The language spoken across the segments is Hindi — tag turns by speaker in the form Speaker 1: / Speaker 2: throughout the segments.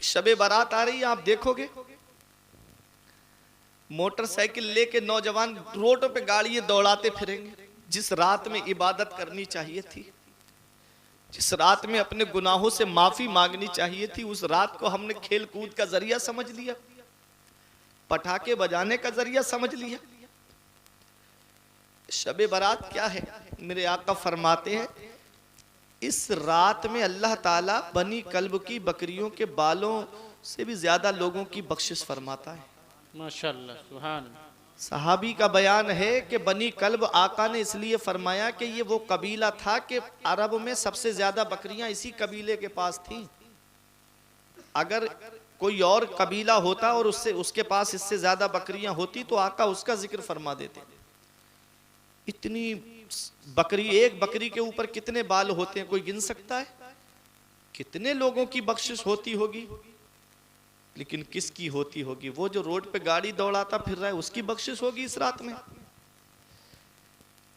Speaker 1: शबे बारात आ रही है, आप देखोगे मोटरसाइकिल लेके नौजवान रोडों पे गाड़ियां दौड़ाते फिरेंगे। जिस रात में इबादत करनी चाहिए थी, जिस रात में अपने गुनाहों से माफी मांगनी चाहिए थी, उस रात को हमने खेल कूद का जरिया समझ लिया, पटाखे बजाने का जरिया समझ लिया। शबे बारात क्या है? मेरे आका फरमाते हैं इस रात में अल्लाह ताला बनी कल्ब की बकरियों के बालों से भी ज्यादा लोगों की बख्शिश फरमाता है।
Speaker 2: माशाअल्लाह, सुभान अल्लाह।
Speaker 1: सहाबी का बयान है कि बनी कल्ब आका ने इसलिए फरमाया कि ये वो कबीला था कि अरब में सबसे ज्यादा बकरियां इसी कबीले के पास थी। अगर कोई और कबीला होता और उसके पास इससे ज्यादा बकरियां होती तो आका उसका जिक्र फरमा देते। इतनी बकरी, एक बकरी के ऊपर कितने बाल होते हैं कोई गिन सकता है? कितने लोगों की बख्शिश होती होगी, लेकिन किसकी होती होगी? वो जो रोड पे गाड़ी दौड़ाता फिर रहा है उसकी बख्शिश होगी इस रात में।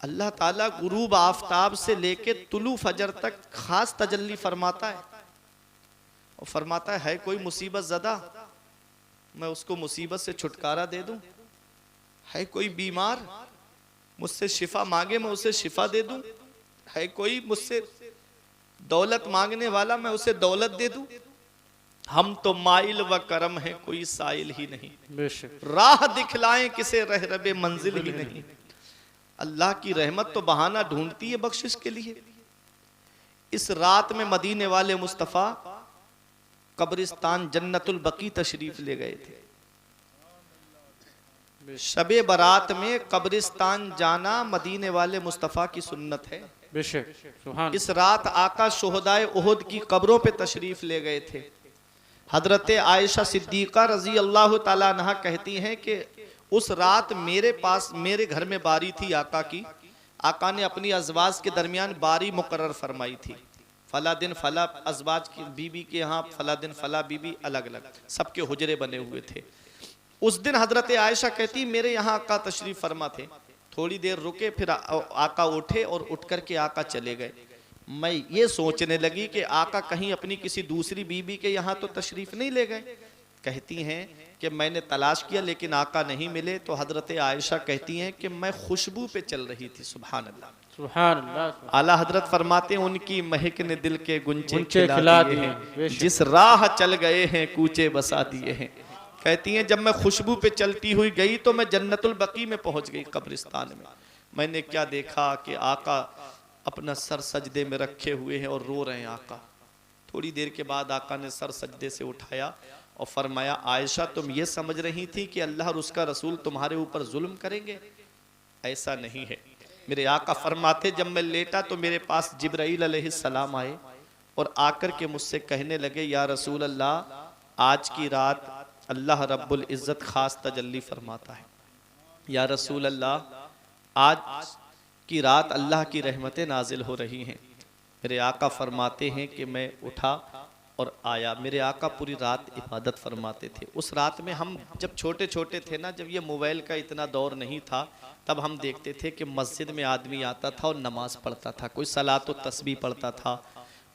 Speaker 1: अल्लाह ताला गुरूब आफताब से लेके तुलू फजर तक खास तजल्ली फरमाता है और फरमाता है कोई मुसीबत ज़दा मैं उसको मुसीबत से छुटकारा दे दूं, है कोई बीमार मुझसे शिफा मांगे मैं उसे शिफा दे दूं, है कोई मुझसे दौलत मांगने वाला मैं उसे दौलत दे दूं। हम तो माइल व करम है कोई साइल ही नहीं, राह दिखलाएं किसे रह रबे मंजिल ही नहीं। अल्लाह की रहमत तो बहाना ढूंढती है बख्शिश के लिए। इस रात में मदीने वाले मुस्तफ़ा कब्रिस्तान जन्नतुल बकी तशरीफ ले गए थे। शबे बारात में कब्रिस्तान जाना मदीने वाले मुस्तफ़ा की सुन्नत है।
Speaker 2: बेशक
Speaker 1: इस रात आका शोहदाए उहुद की कब्रों पे तशरीफ ले गए थे। हजरत आयशा सिद्दीका रजी अल्लाह ताला अन्हा कहती हैं कि उस रात मेरे पास मेरे घर में बारी थी आका की। आका ने अपनी अजवाज के दरमियान बारी मुकर्रर फरमाई थी। फला दिन फला अजवाज की बीबी के यहाँ, फला दिन फला बीबी, अलग अलग सबके हुजरे बने हुए थे। उस दिन हजरत आयशा कहती मेरे यहाँ आका तशरीफ फरमा थे। थोड़ी देर रुके, फिर आका उठे और उठ करके आका चले गए। मैं ये सोचने लगी कि आका कहीं अपनी किसी दूसरी बीबी के यहाँ तो तशरीफ नहीं ले गए। कहती हैं कि मैंने तलाश किया लेकिन आका नहीं मिले। तो हजरत आयशा कहती हैं कि मैं खुशबू पे चल रही थी। सुभान अल्लाह, सुभान अल्लाह। आला हजरत फरमाते हैं उनकी महक ने दिल के गुंचे खिला दिए हैं, जिस राह चल गए हैं कूचे बसा दिए हैं। कहती हैं जब मैं खुशबू पे चलती हुई गई तो मैं जन्नतुल बकी में पहुंच गई कब्रिस्तान में। मैंने क्या देखा कि आका अपना सर सजदे में रखे हुए हैं और रो रहे हैं आका। थोड़ी देर के बाद आका ने सर सजदे से उठाया और फरमाया आयशा तुम ये समझ रही थी कि अल्लाह और उसका रसूल तुम्हारे ऊपर जुल्म करेंगे? ऐसा नहीं है। मेरे आका फरमाते जब मैं लेटा तो मेरे पास जिब्राईल अलैहिस्सलाम आए और आकर के मुझसे कहने लगे या रसूल अल्लाह आज की रात अल्लाह रब्बुल इज़्ज़त खास तजल्ली फरमाता है। या रसूल अल्लाह आज की रात अल्लाह की रहमतें नाजिल हो रही हैं। मेरे आका फरमाते हैं कि मैं उठा और आया। मेरे आका पूरी रात इबादत फरमाते थे। उस रात में हम जब छोटे छोटे थे ना, जब ये मोबाइल का इतना दौर नहीं था, तब हम देखते थे कि मस्जिद में आदमी आता था और नमाज पढ़ता था। कोई सलात व तस्बीह पढ़ता था,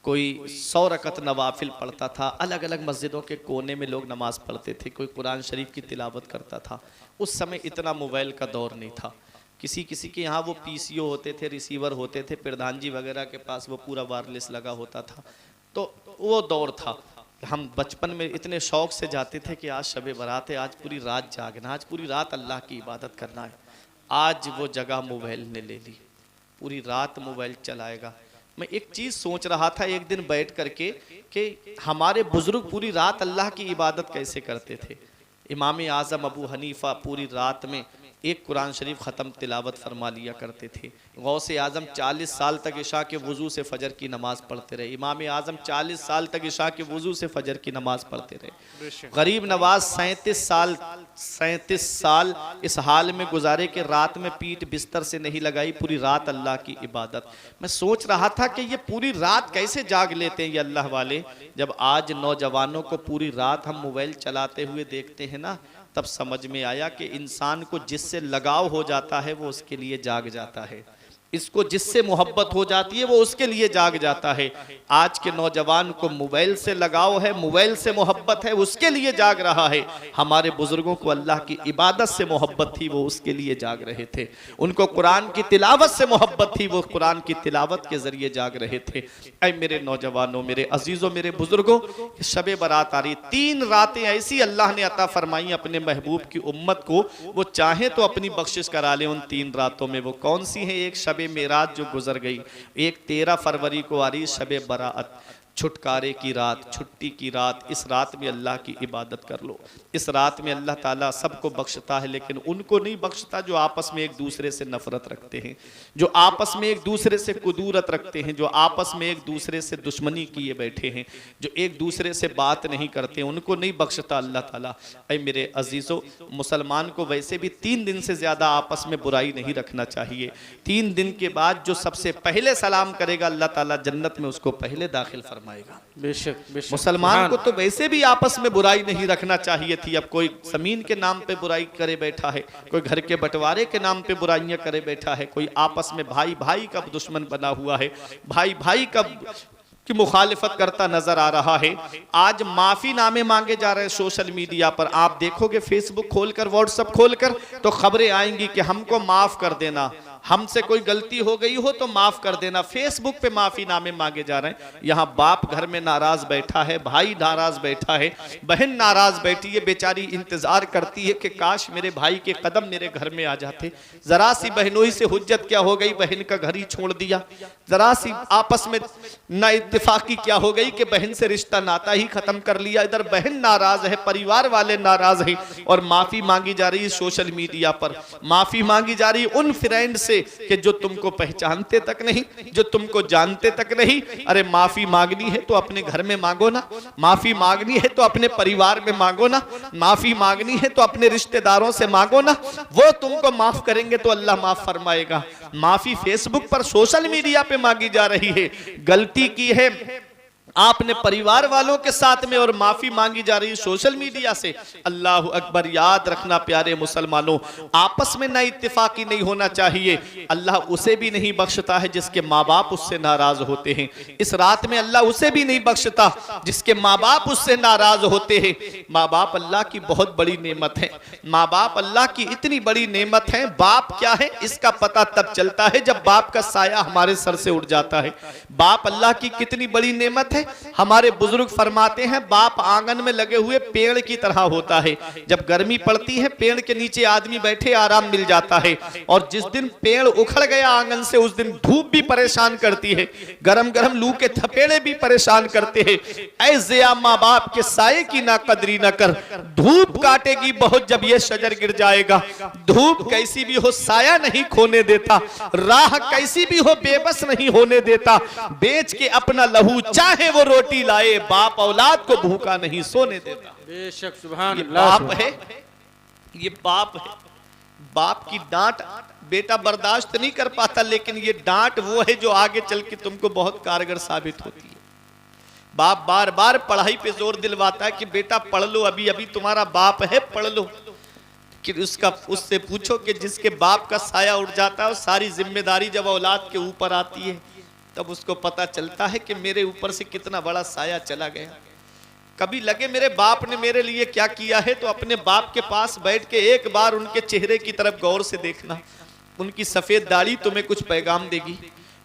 Speaker 1: कोई 100 रकत नवाफिल पढ़ता था। अलग अलग मस्जिदों के कोने में लोग नमाज पढ़ते थे, कोई कुरान शरीफ की तिलावत करता था। उस समय इतना मोबाइल का दौर नहीं था। किसी किसी के यहाँ वो पीसीओ होते थे, रिसीवर होते थे, प्रधान जी वगैरह के पास वो पूरा वायरलेस लगा होता था। तो वो दौर था। हम बचपन में इतने शौक से जाते थे कि आज शबे बारात है, आज पूरी रात जागना, आज पूरी रात अल्लाह की इबादत करना है। आज वो जगह मोबाइल ने ले ली, पूरी रात मोबाइल चलाएगा। मैं एक चीज़ सोच रहा था एक दिन बैठ करके कि हमारे बुजुर्ग पूरी रात अल्लाह की इबादत कैसे करते थे। इमाम आज़म अबू हनीफ़ा पूरी रात में एक कुरान शरीफ ख़त्म तिलावत फरमा लिया करते थे। गौसे आज़म 40 साल तक इशा के वज़ू से फ़जर की नमाज़ पढ़ते रहे। इमाम आज़म 40 साल तक इशा के वज़ू से फ़जर की नमाज़ पढ़ते रहे। गरीब नवाज 37 साल इस हाल में गुजारे कि रात में पीठ बिस्तर से नहीं लगाई, पूरी रात अल्लाह की इबादत। मैं सोच रहा था कि ये पूरी रात कैसे जाग लेते हैं ये अल्लाह वाले। जब आज नौजवानों को पूरी रात हम मोबाइल चलाते हुए देखते हैं ना, तब समझ में आया कि इंसान को जिससे लगाव हो जाता है वो उसके लिए जाग जाता है। इसको जिससे मोहब्बत हो जाती है वो उसके लिए जाग जाता है। आज के नौजवान को मोबाइल से लगाव है, मोबाइल से मोहब्बत है, उसके लिए जाग रहा है। हमारे बुजुर्गों को अल्लाह की इबादत से मोहब्बत थी, वो उसके लिए जाग रहे थे। उनको कुरान की तिलावत से मोहब्बत थी, वो कुरान की तिलावत के जरिए जाग रहे थे। ऐ मेरे नौजवानों, मेरे अजीजों, मेरे बुजुर्गों, शबे बारात आ रही, 3 रातें ऐसी अल्लाह ने अता फरमाई अपने महबूब की उम्मत को, वो चाहे तो अपनी बख्शिश करा ले उन 3 रातों में। वो कौन सी है? एक शबे मेराज जो गुजर गई, एक 13 फरवरी को आ रही शबे बराअत, छुटकारे की रात, छुट्टी की रात। इस रात में अल्लाह की इबादत कर लो। इस रात में अल्लाह ताला सबको बख्शता है, लेकिन उनको नहीं बख्शता जो आपस में एक दूसरे से नफरत रखते हैं, जो आपस में एक दूसरे से कुदूरत रखते हैं, जो आपस में एक दूसरे से दुश्मनी किए बैठे हैं, जो एक दूसरे से बात नहीं करते, उनको नहीं बख्शता अल्लाह ताला। ऐ मेरे अजीजों, मुसलमान को वैसे भी 3 दिन से ज्यादा आपस में बुराई नहीं रखना चाहिए। 3 दिन के बाद जो सबसे पहले सलाम करेगा अल्लाह ताला जन्नत में उसको पहले दाखिल फरमाएगा।
Speaker 2: बेशक बेशक।
Speaker 1: मुसलमान को तो वैसे भी आपस में बुराई नहीं रखना चाहिए थी। अब कोई जमीन के नाम पे बुराई करे बैठा है, कोई घर के बंटवारे के नाम पे बुराइयां करे बैठा है, कोई आपस में भाई भाई का दुश्मन बना हुआ है, भाई भाई का की मुखालिफत करता नजर आ रहा है। आज माफी नामे मांगे जा रहे हैं सोशल मीडिया पर। आप देखोगे फेसबुक खोलकर, व्हाट्सएप खोलकर तो खबरें आएंगी कि हमको माफ कर देना, हमसे कोई गलती हो गई हो तो माफ कर देना। फेसबुक पे माफी नामे मांगे जा रहे हैं। यहाँ बाप घर में नाराज बैठा है, भाई नाराज बैठा है, बहन नाराज बैठी है, बेचारी इंतजार करती है कि काश मेरे भाई के कदम मेरे घर में आ जाते। जरा सी बहनोई से हुज्जत क्या हो गई, बहन का घर ही छोड़ दिया। जरा सी आपस में ना इत्तेफाकी क्या हो गई कि बहन से रिश्ता नाता ही खत्म कर लिया। इधर बहन नाराज है, परिवार वाले नाराज है, और माफी मांगी जा रही है सोशल मीडिया पर। माफी मांगी जा रही है उन फ्रेंड से कि जो तुमको पहचानते तक नहीं, जो तुमको जानते तक नहीं। अरे माफी मांगनी है तो अपने घर में मांगो ना, माफी मांगनी है तो अपने परिवार में मांगो ना, माफी मांगनी है तो अपने रिश्तेदारों से मांगो ना। वो तुमको माफ करेंगे तो अल्लाह माफ फरमाएगा। माफी फेसबुक पर, सोशल मीडिया पे मांगी जा रही है। गलती की है आपने परिवार वालों के साथ में और माफी मांगी जा रही है सोशल मीडिया से। अल्लाह अकबर। याद रखना प्यारे मुसलमानों, आपस में ना इत्तेफाकी नहीं होना चाहिए। अल्लाह उसे भी नहीं बख्शता है जिसके माँ बाप उससे नाराज होते हैं। इस रात में अल्लाह उसे भी नहीं बख्शता जिसके माँ बाप उससे नाराज होते हैं। माँ बाप अल्लाह की बहुत बड़ी नेमत है, माँ बाप अल्लाह की इतनी बड़ी नेमत है। बाप क्या है इसका पता तब चलता है जब बाप का साया हमारे सर से उड़ जाता है। बाप अल्लाह की कितनी बड़ी नेमत है। हमारे बुजुर्ग फरमाते हैं बाप आंगन में लगे हुए पेड़ की तरह होता है। जब गर्मी पड़ती है पेड़ के नीचे आदमी बैठे आराम मिल जाता है, और जिस दिन पेड़ उखड़ गया आंगन से उस दिन धूप भी परेशान करती है, गरम गरम लू के थपेड़े भी परेशान करते हैं। ऐसे माँ बाप के साये की ना कदरी न कर, धूप काटेगी बहुत जब ये शजर गिर जाएगा। धूप कैसी भी हो साया नहीं खोने देता, राह कैसी भी हो बेबस नहीं होने देता। बेच के अपना लहू चाहे वो रोटी लाए, बाप औलाद को भूखा नहीं सोने देता।
Speaker 2: बेशक सुभान
Speaker 1: ये
Speaker 2: अल्लाह।
Speaker 1: बाप है, ये बाप है। बाप की डांट बेटा बर्दाश्त नहीं कर पाता, लेकिन ये डांट वो है जो आगे चल के तुमको बहुत कारगर साबित होती है। बाप बार बार पढ़ाई पे जोर दिलवाता है कि बेटा पढ़ लो, अभी अभी तुम्हारा बाप है, पढ़ लो। कि उससे पूछो कि जिसके बाप का साया उड़ जाता है और सारी जिम्मेदारी जब औलाद के ऊपर आती है तब उसको पता चलता है कि मेरे ऊपर से कितना बड़ा साया चला गया। कभी लगे मेरे बाप ने मेरे लिए क्या किया है तो अपने बाप के पास बैठ के एक बार उनके चेहरे की तरफ गौर से देखना। उनकी सफेद दाढ़ी तुम्हें कुछ पैगाम देगी,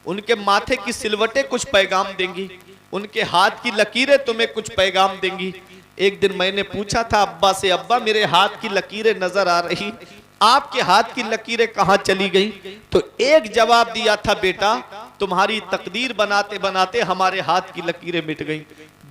Speaker 1: उनके माथे की सिलवटें कुछ पैगाम देंगी, उनके हाथ की लकीरें तुम्हें कुछ पैगाम देंगी। एक दिन मैंने पूछा था अब्बा से, अब्बा मेरे हाथ की लकीरें नजर आ रही, आपके हाथ की लकीरें कहां चली गई? तो एक जवाब दिया था, बेटा तुम्हारी तकदीर बनाते बनाते हमारे हाथ की लकीरें मिट गई।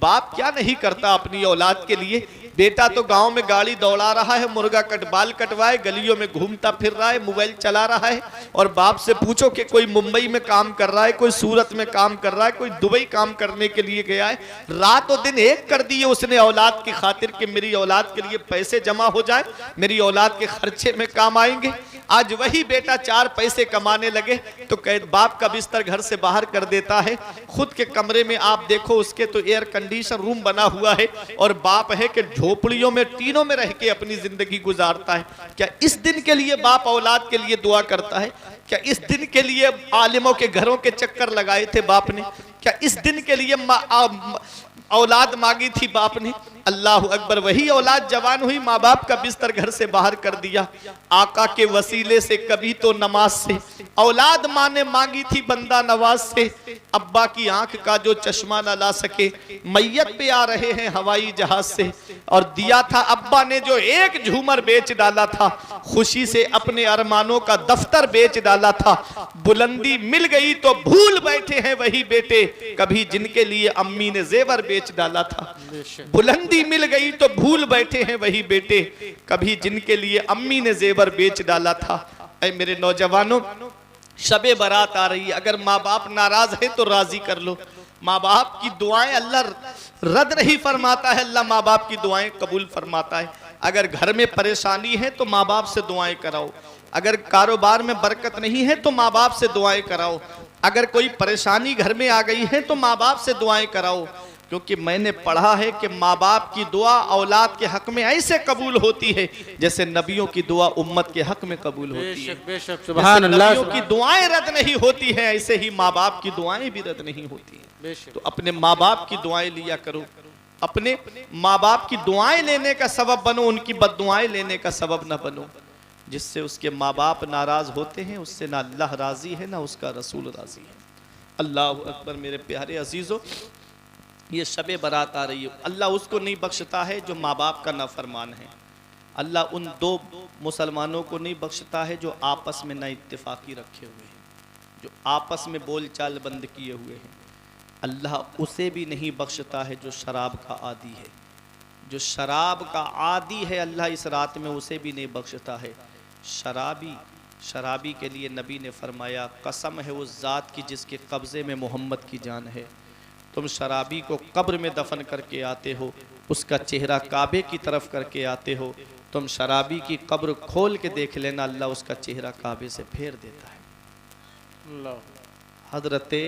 Speaker 1: बाप क्या नहीं करता अपनी औलाद के लिए। बेटा तो गांव में गाड़ी दौड़ा रहा है, मुर्गा बाल कटवाए, गलियों में घूमता फिर रहा है, मोबाइल चला रहा है। और बाप से पूछो कि कोई मुंबई में काम कर रहा है, कोई सूरत में काम कर रहा है, कोई दुबई काम करने के लिए गया है। रात और दिन एक कर दिए उसने औलाद की खातिर कि मेरी औलाद के लिए पैसे जमा हो जाए, मेरी औलाद के खर्चे में काम आएंगे। आज वही बेटा 4 पैसे कमाने लगे तो बाप का बिस्तर घर से बाहर कर देता है। खुद के कमरे में आप देखो, उसके तो एयर कंडीशन रूम बना हुआ है और बाप है कि झोपड़ियों में टीनों में रह के अपनी जिंदगी गुजारता है। क्या इस दिन के लिए बाप औलाद के लिए दुआ करता है? क्या इस दिन के लिए आलिमों के घरों के चक्कर लगाए थे बाप ने? क्या इस दिन के लिए औलाद मांगी थी बाप ने? अल्लाह अकबर। वही औलाद जवान हुई, माँ बाप का बिस्तर घर से बाहर कर दिया। आका के वसीले से कभी तो नमाज से औलाद माँ ने मांगी थी बंदा नवाज से। अब्बा की आंख का जो चश्मा न ला सके, मैयत पे आ रहे हैं हवाई जहाज से। और दिया था अब्बा ने जो एक झूमर बेच डाला था, खुशी से अपने अरमानों का दफ्तर बेच डाला था। बुलंदी मिल गई तो भूल बैठे हैं वही बेटे, कभी जिनके लिए अम्मी ने जेवर बेच डाला था। बुलंदी मिल गई तो भूल बैठे हैं वही बेटे, कभी जिनके लिए अम्मी ने जेवर बेच डाला था। ऐ मेरे नौजवानों, शबे बारात आ रही है, अगर माँ बाप नाराज है तो राजी कर लो। माँ बाप की दुआएं अल्लाह रद्द नहीं फरमाता है, अल्लाह माँ बाप की दुआएं कबूल फरमाता है। अगर घर में परेशानी है तो माँ बाप से दुआएं कराओ। अगर कारोबार में बरकत नहीं है तो माँ बाप से दुआएं कराओ। अगर कोई परेशानी घर में आ गई है तो माँ बाप से दुआएं कराओ। क्योंकि मैंने पढ़ा है कि माँ बाप की दुआ औलाद के हक में ऐसे कबूल होती है जैसे नबियों की दुआ उम्मत के हक में कबूल होती है।
Speaker 2: बेशक, सुभान अल्लाह।
Speaker 1: नबियों की दुआएं रद्द नहीं होती हैं, ऐसे ही माँ बाप की दुआएं भी रद्द नहीं होती हैं। तो अपने माँ बाप की दुआएं लिया करो, अपने माँ बाप की दुआएं लेने का सबब बनो, उनकी बद्दुआएं लेने का सबब न बनो। जिससे उसके माँ बाप नाराज होते हैं, उससे ना अल्लाह राजी है ना उसका रसूल राजी है। अल्लाह अकबर। मेरे प्यारे अजीजों, ये शबे बारात आ रही है, अल्लाह उसको नहीं बख्शता है जो माँ बाप का नाफरमान है। अल्लाह उन 2 मुसलमानों को नहीं बख्शता है जो आपस में ना इत्तेफाकी रखे हुए हैं, जो आपस में बोलचाल बंद किए हुए हैं। अल्लाह उसे भी नहीं बख्शता है जो शराब का आदी है। जो शराब का आदी है, अल्लाह इस रात में उसे भी नहीं बख्शता है। शराबी के लिए नबी ने फरमाया, कसम है उस ज़ात की जिसके कब्ज़े में मोहम्मद की जान है। तुम शराबी को कब्र में दफन करके आते हो, उसका चेहरा काबे की तरफ करके आते हो। तुम शराबी की कब्र खोल के देख लेना, अल्लाह उसका चेहरा काबे से फेर देता है। हजरते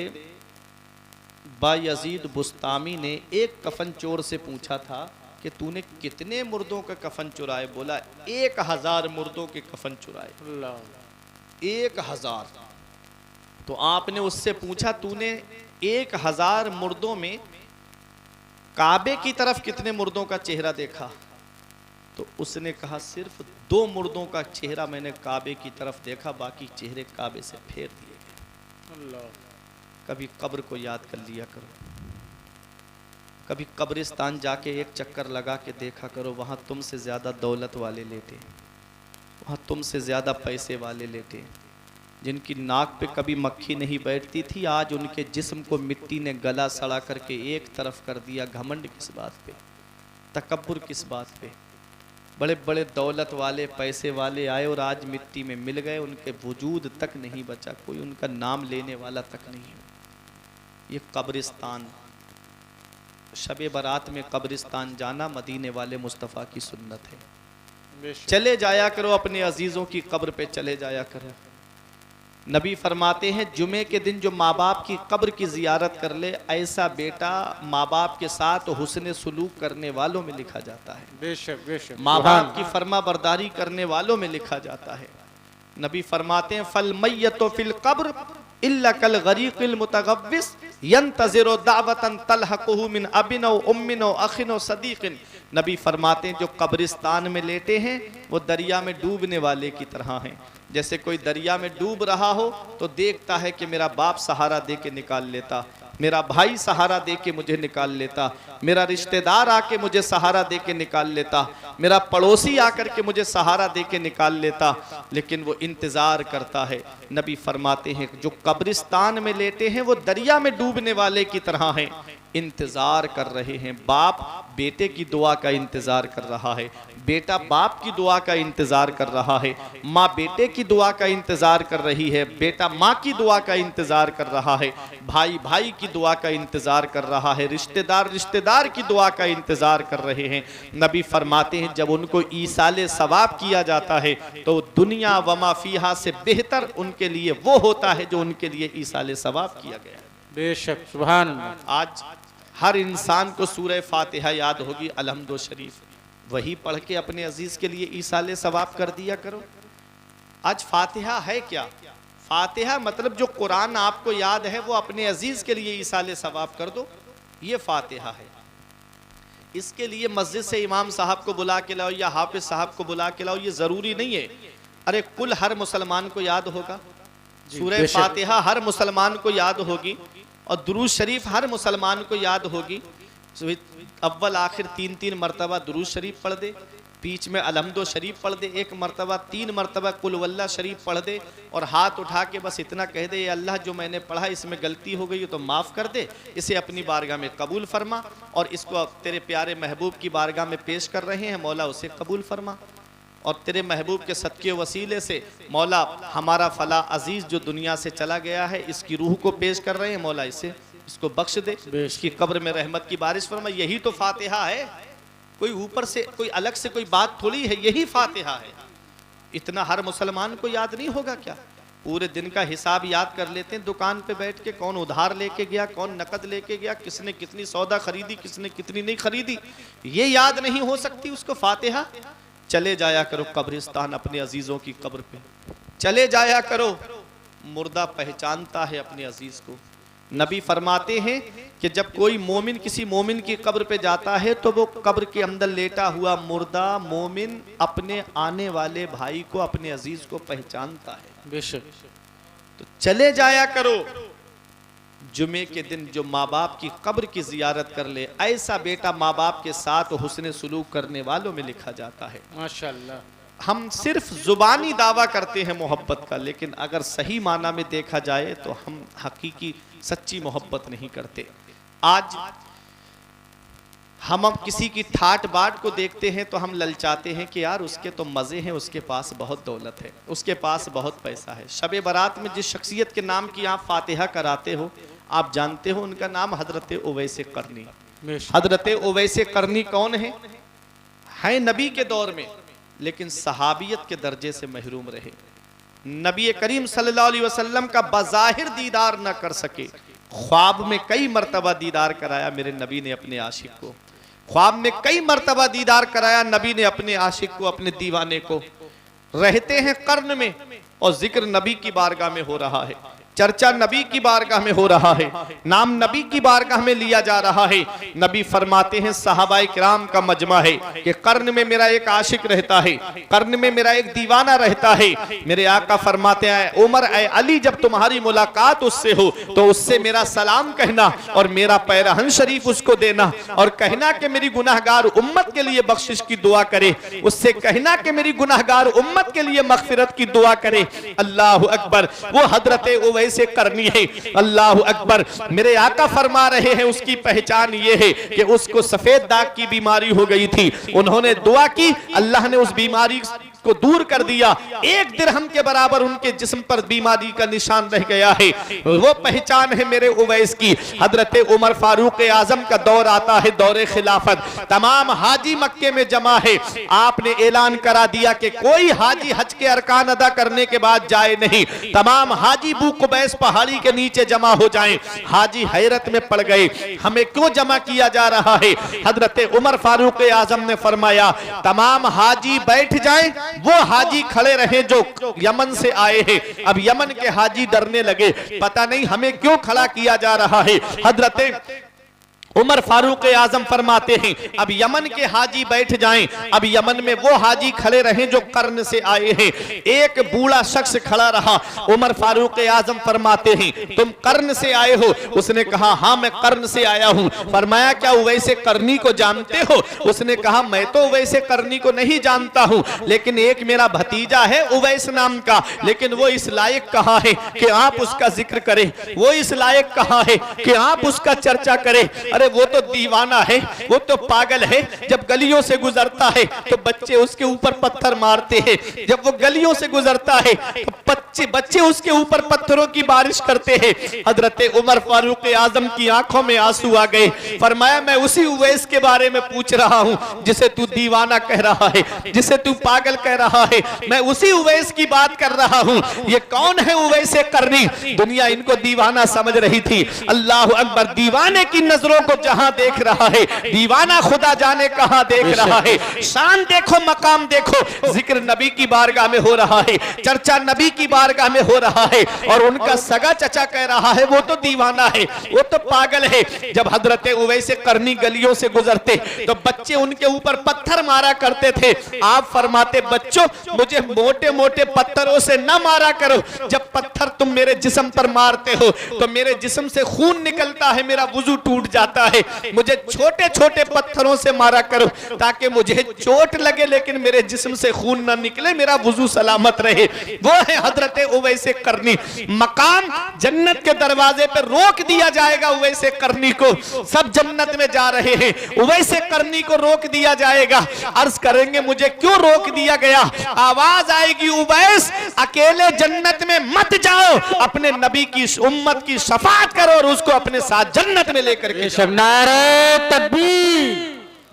Speaker 1: बायजीद बुस्तामी ने एक कफन चोर से पूछा था कि तूने कितने मुर्दों का कफन चुराए? बोला 1000 मुर्दों के कफन चुराए। 1000। तो आपने उससे पूछा तूने 1000 मुर्दों में काबे की तरफ कितने मुर्दों का चेहरा देखा? तो उसने कहा सिर्फ 2 मुर्दों का चेहरा मैंने काबे की तरफ देखा, बाकी चेहरे काबे से फेर दिए गए। कभी कब्र को याद कर लिया करो, कभी कब्रिस्तान जाके एक चक्कर लगा के देखा करो। वहाँ तुमसे ज़्यादा दौलत वाले लेटे, वहाँ तुमसे ज़्यादा पैसे वाले लेटे, जिनकी नाक पे कभी मक्खी नहीं बैठती थी, आज उनके जिस्म को मिट्टी ने गला सड़ा करके एक तरफ कर दिया। घमंड किस बात पे? तकब्बुर किस बात पे? बड़े बड़े दौलत वाले पैसे वाले आए और आज मिट्टी में मिल गए, उनके वजूद तक नहीं बचा, कोई उनका नाम लेने वाला तक नहीं है। ये कब्रिस्तान, शबे बारात में कब्रिस्तान जाना मदीने वाले मुस्तफ़ा की सुन्नत है। चले जाया करो, अपने अजीज़ों की कब्र पे चले जाया करो। नबी फरमाते हैं जुमे के दिन जो माँ बाप की कब्र की जियारत कर ले, ऐसा बेटा माँ बाप के साथ हुस्न सुलूक करने वालों में लिखा जाता है।
Speaker 2: बेशक बेशक।
Speaker 1: माँ बाप की फरमा बरदारी करने वालों में लिखा जाता है। नबी फरमाते हैं फल मय्यतो फिल कब्र इल्ला कल गरीकिल मुतगव्विस यंतज़िरु दावतन तलहकुहु मिन अबिन व उम्मिन व अखिन व सदीकिन। नबी फरमाते हैं जो कब्रिस्तान में लेटे हैं वो दरिया में डूबने वाले की तरह हैं। जैसे कोई दरिया में डूब रहा हो तो देखता है कि मेरा बाप सहारा दे के निकाल लेता, मेरा भाई सहारा दे के मुझे निकाल लेता, मेरा रिश्तेदार आके मुझे सहारा दे के निकाल लेता, मेरा पड़ोसी आकर के मुझे सहारा दे के निकाल लेता, लेकिन वो इंतज़ार करता है। नबी फरमाते हैं जो कब्रिस्तान में लेटे हैं वो दरिया में डूबने वाले की तरह हैं। इंतजार कर रहे हैं। बाप बेटे की दुआ का इंतजार कर रहा है, बेटा बाप की दुआ का इंतजार कर रहा है, माँ बेटे की दुआ का इंतजार कर रही है, बेटा माँ की दुआ का इंतजार कर रहा है, भाई भाई की दुआ का इंतजार कर रहा है, रिश्तेदार रिश्तेदार की दुआ का इंतजार कर रहे हैं। नबी फरमाते हैं जब उनको ईसाले सवाब किया जाता है तो दुनिया वमा फीहा से बेहतर उनके लिए वो होता है जो उनके लिए ईसाले सवाब किया गया है।
Speaker 2: बेशक सुभान अल्लाह।
Speaker 1: आज हर इंसान को सूरह फातिहा याद होगी, अलहम्दो शरीफ, वही पढ़ के अपने अजीज के लिए ईसाले सवाब कर दिया करो। आज फातिहा है क्या? फातिहा मतलब जो कुरान आपको याद है वो अपने अजीज के लिए ईसाले सवाब कर दो, ये फातिहा है। इसके लिए मस्जिद से इमाम साहब को बुला के लाओ या हाफिज साहब को बुला के लाओ, ये जरूरी नहीं है। अरे कुल हर मुसलमान को याद होगा, सूरह फातिहा हर मुसलमान को याद होगी और दुरूद शरीफ हर मुसलमान को याद होगी। अव्वल आखिर 3-3 मरतबा दुरूद शरीफ पढ़ दे, बीच में अलहम्दो शरीफ पढ़ दे, एक मरतबा 3 मरतबा कुल वल्ला शरीफ पढ़ दे और हाथ उठा के बस इतना कह दे, अल्लाह जो मैंने पढ़ा इसमें गलती हो गई तो माफ़ कर दे, इसे अपनी बारगाह में कबूल फरमा और इसको तेरे प्यारे महबूब की बारगाह में पेश कर रहे हैं, मौला उसे कबूल फरमा और तेरे महबूब के सदके वसीले से मौला हमारा फला अजीज़ जो दुनिया से चला गया है इसकी रूह को पेश कर रहे हैं, मौला इसको बख्श दे, इसकी कब्र में रहमत की बारिश फरमा। यही तो फातिहा है, कोई ऊपर से कोई अलग से कोई बात थोड़ी है, यही फातिहा है। इतना हर मुसलमान को याद नहीं होगा क्या? पूरे दिन का हिसाब याद कर लेते हैं दुकान पे बैठ के, कौन उधार लेके गया, कौन नकद लेके गया, किसने कितनी सौदा खरीदी, किसने कितनी नहीं खरीदी, ये याद नहीं हो सकती उसको फातिहा। चले जाया करो कब्रिस्तान, अपने अजीजों की कब्र पे चले जाया करो, मुर्दा पहचानता है अपने अजीज को। नबी फरमाते हैं कि जब कोई मोमिन किसी मोमिन की कब्र पे जाता है तो वो कब्र के अंदर लेटा हुआ मुर्दा मोमिन अपने आने वाले भाई को, अपने अजीज को पहचानता है।
Speaker 2: बेशक।
Speaker 1: तो चले जाया करो, जुमे के दिन जो माँ बाप की कब्र की जियारत कर ले, ऐसा बेटा माँ बाप के साथ हुस्न सुलूक करने वालों में लिखा जाता है।
Speaker 2: माशाअल्लाह।
Speaker 1: हम सिर्फ जुबानी दावा करते हैं मोहब्बत का, लेकिन अगर सही माना में देखा जाए तो हम हकीकी सच्ची मोहब्बत नहीं करते। आज हम किसी की ठाट बाट को देखते हैं तो हम ललचाते हैं कि यार उसके तो मज़े हैं, उसके पास बहुत दौलत है, उसके पास बहुत पैसा है। शब बारात में जिस शख्सियत के नाम की आप फातिहा कराते हो, आप जानते हो उनका नाम हजरत उवैस करनी। हजरत उवैस करनी कौन है नबी के दौर में, लेकिन सहाबियत के दर्जे से महरूम रहे। नबी करीम सल्लल्लाहु अलैहि वसल्लम का बज़ाहिर दीदार न कर सके, ख्वाब में कई मरतबा दीदार कराया मेरे नबी ने अपने आशिक को, ख्वाब में कई मरतबा दीदार कराया नबी ने अपने आशिक को, अपने दीवाने को। रहते हैं कर्न में और जिक्र नबी की बारगाह में हो रहा है, चर्चा नबी की बारगाह में हो रहा है, नाम नबी की बारगाह में लिया जा रहा है। नबी फरमाते हैं सहाबाए किराम का मजमा है कि कर्न में मेरा एक आशिक रहता है, कर्न में मेरा एक दीवाना रहता है। मेरे आका फरमाते हैं उमर ए अली, जब तुम्हारी मुलाकात उससे हो तो उससे मेरा सलाम कहना और मेरा पैरहन शरीफ उसको देना और कहना कि मेरी गुनाहगार उम्मत के लिए बख्शिश की दुआ करे, उससे कहना कि मेरी गुनाहगार उम्मत के लिए मगफिरत की दुआ करे। अल्लाह अकबर, वो हजरत से करनी है। अल्लाह अकबर, मेरे आका फरमा रहे हैं उसकी पहचान ये है कि उसको सफेद दाग की बीमारी हो गई थी, उन्होंने दुआ की, अल्लाह ने उस बीमारी को दूर कर दिया, एक दिरहम के बराबर उनके जिस्म पर बीमारी का निशान रह गया है। वो पहचान है मेरे उवैस की। हजरत उमर फारूक आजम का दौर आता है, दौरे खिलाफत, तमाम हाजी मक्के में जमा है। आपने ऐलान करा दिया कि कोई हाजी हज के अरकान अदा करने के बाद जाए नहीं, तमाम हाजी बू कुबैस पहाड़ी के नीचे जमा हो जाएं। हाजी हैरत में पड़ गए, हमें क्यों जमा किया जा रहा है? हजरत उमर फारूक आजम ने फरमाया तमाम हाजी बैठ जाएं, वो हाजी खड़े रहे जो यमन से आए हैं। अब यमन के हाजी डरने लगे, पता नहीं हमें क्यों खड़ा किया जा रहा है। हजरत उमर फारूक आजम फरमाते हैं अब यमन के हाजी बैठ जाएं। अब यमन में वो हाजी खड़े रहे जो कर्न से आए हैं। एक बूढ़ा शख्स खड़ा रहा। उमर फारूक आजम फरमाते हैं तुम कर्न से आए हो? उसने कहा हाँ मैं कर्न से आया हूँ। फरमाया क्या उवैसे करनी को जानते हो? उसने कहा मैं तो उवैसे करनी को नहीं जानता हूँ, लेकिन एक मेरा भतीजा है उवैस नाम का, लेकिन वो इस लायक कहाँ है कि आप उसका जिक्र करें, वो इस लायक कहाँ है कि आप उसका चर्चा करें। अरे वो तो दीवाना है, वो तो पागल है, जब गलियों से गुजरता है तो बच्चे उसके ऊपर पत्थर मारते हैं, जब वो गलियों से गुजरता है तो बच्चे उसके ऊपर पत्थरों की बारिश करते हैं। हजरत उमर फारूक आजम की आंखों में आंसू आ गए। फरमाया मैं उसी उवैस के बारे में पूछ रहा हूं जिसे तू दीवाना कह रहा है, जिसे तू पागल कह रहा है, मैं उसी उवैस की बात कर रहा हूं। ये कौन है उवैस करनी? दुनिया इनको दीवाना समझ रही थी। अल्लाह अकबर, दीवाने की नजरों को जहां देख रहा है, दीवाना खुदा जाने कहां देख रहा है। शान देखो, मकाम देखो, जिक्र नबी की बारगाह में हो रहा है, चर्चा नबी की बारगाह में हो रहा है, और उनका सगा चचा कह रहा है वो तो दीवाना है, वो तो पागल है। जब हजरत उवैस करनी गलियों से गुजरते तो बच्चे उनके ऊपर पत्थर मारा करते थे। आप फरमाते बच्चों मुझे मोटे मोटे पत्थरों से न मारा करो, जब पत्थर तुम मेरे जिस्म पर मारते हो तो मेरे जिस्म से खून निकलता है, मेरा वुजू टूट जाता है। मुझे छोटे छोटे पत्थरों से मारा करो ताकि मुझे चोट लगे लेकिन मेरे जिस्म से खून ना निकले, मेरा वुजू सलामत रहे। वो है हजरत उवैस करनी। मकाम जन्नत के दरवाजे पर रोक दिया जाएगा उवैस करनी को। सब जन्नत में जा रहे हैं, उवैस करनी को रोक दिया जाएगा। अर्ज करेंगे मुझे क्यों रोक दिया गया? आवाज आएगी उवैस अकेले जन्नत में मत जाओ, अपने नबी की उम्मत की शफाअत करो और उसको अपने साथ जन्नत में लेकर के।
Speaker 2: नारे तकबीर,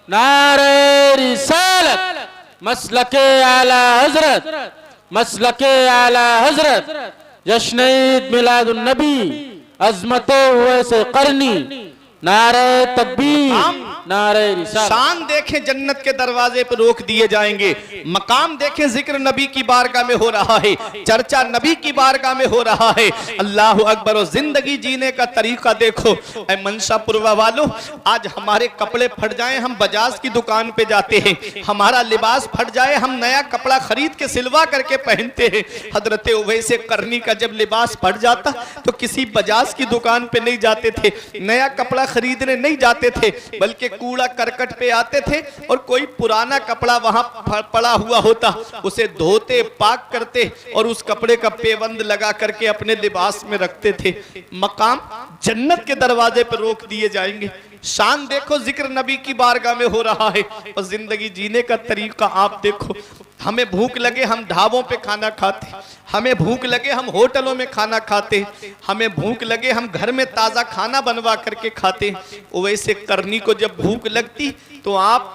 Speaker 2: नारे रिसालत, मसलके आला हजरत, मसलके आला हजरत, जश्न ईद मिलादुन नबी, अज़मते उवैस करनी, नारे तकबीर, नारे रिसालत।
Speaker 1: शान देखें जन्नत के दरवाजे पर रोक दिए जाएंगे, मकाम देखें जिक्र नबी की बारगाह में हो रहा है, चर्चा नबी की बारगाह में हो रहा है। अल्लाह अकबर। और जिंदगी जीने का तरीका देखो। ऐ मनशापुरवा वालों, आज हमारे कपड़े फट जाएं हम बजाज की दुकान पे जाते हैं, हमारा लिबास फट जाए हम नया कपड़ा खरीद के सिलवा करके पहनते हैं। हजरत उवैस करनी का जब लिबास फट जाता तो किसी बजाज की दुकान पे नहीं जाते थे, नया कपड़ा खरीदने नहीं जाते थे, बल्कि कूड़ा करकट पे आते थे और कोई पुराना कपड़ा वहां पड़ा हुआ होता उसे धोते, पाक करते और उस कपड़े का पेबंद लगा करके अपने लिबास में रखते थे। मकाम जन्नत के दरवाजे पर रोक दिए जाएंगे। शान देखो जिक्र नबी की बारगाह में हो रहा है। और जिंदगी जीने का तरीका आप देखो। हमें भूख लगे हम ढाबों पे खाना खाते, हमें भूख लगे हम होटलों में खाना खाते, हमें भूख लगे हम घर में ताज़ा खाना बनवा करके खाते। वैसे करनी को जब भूख लगती तो आप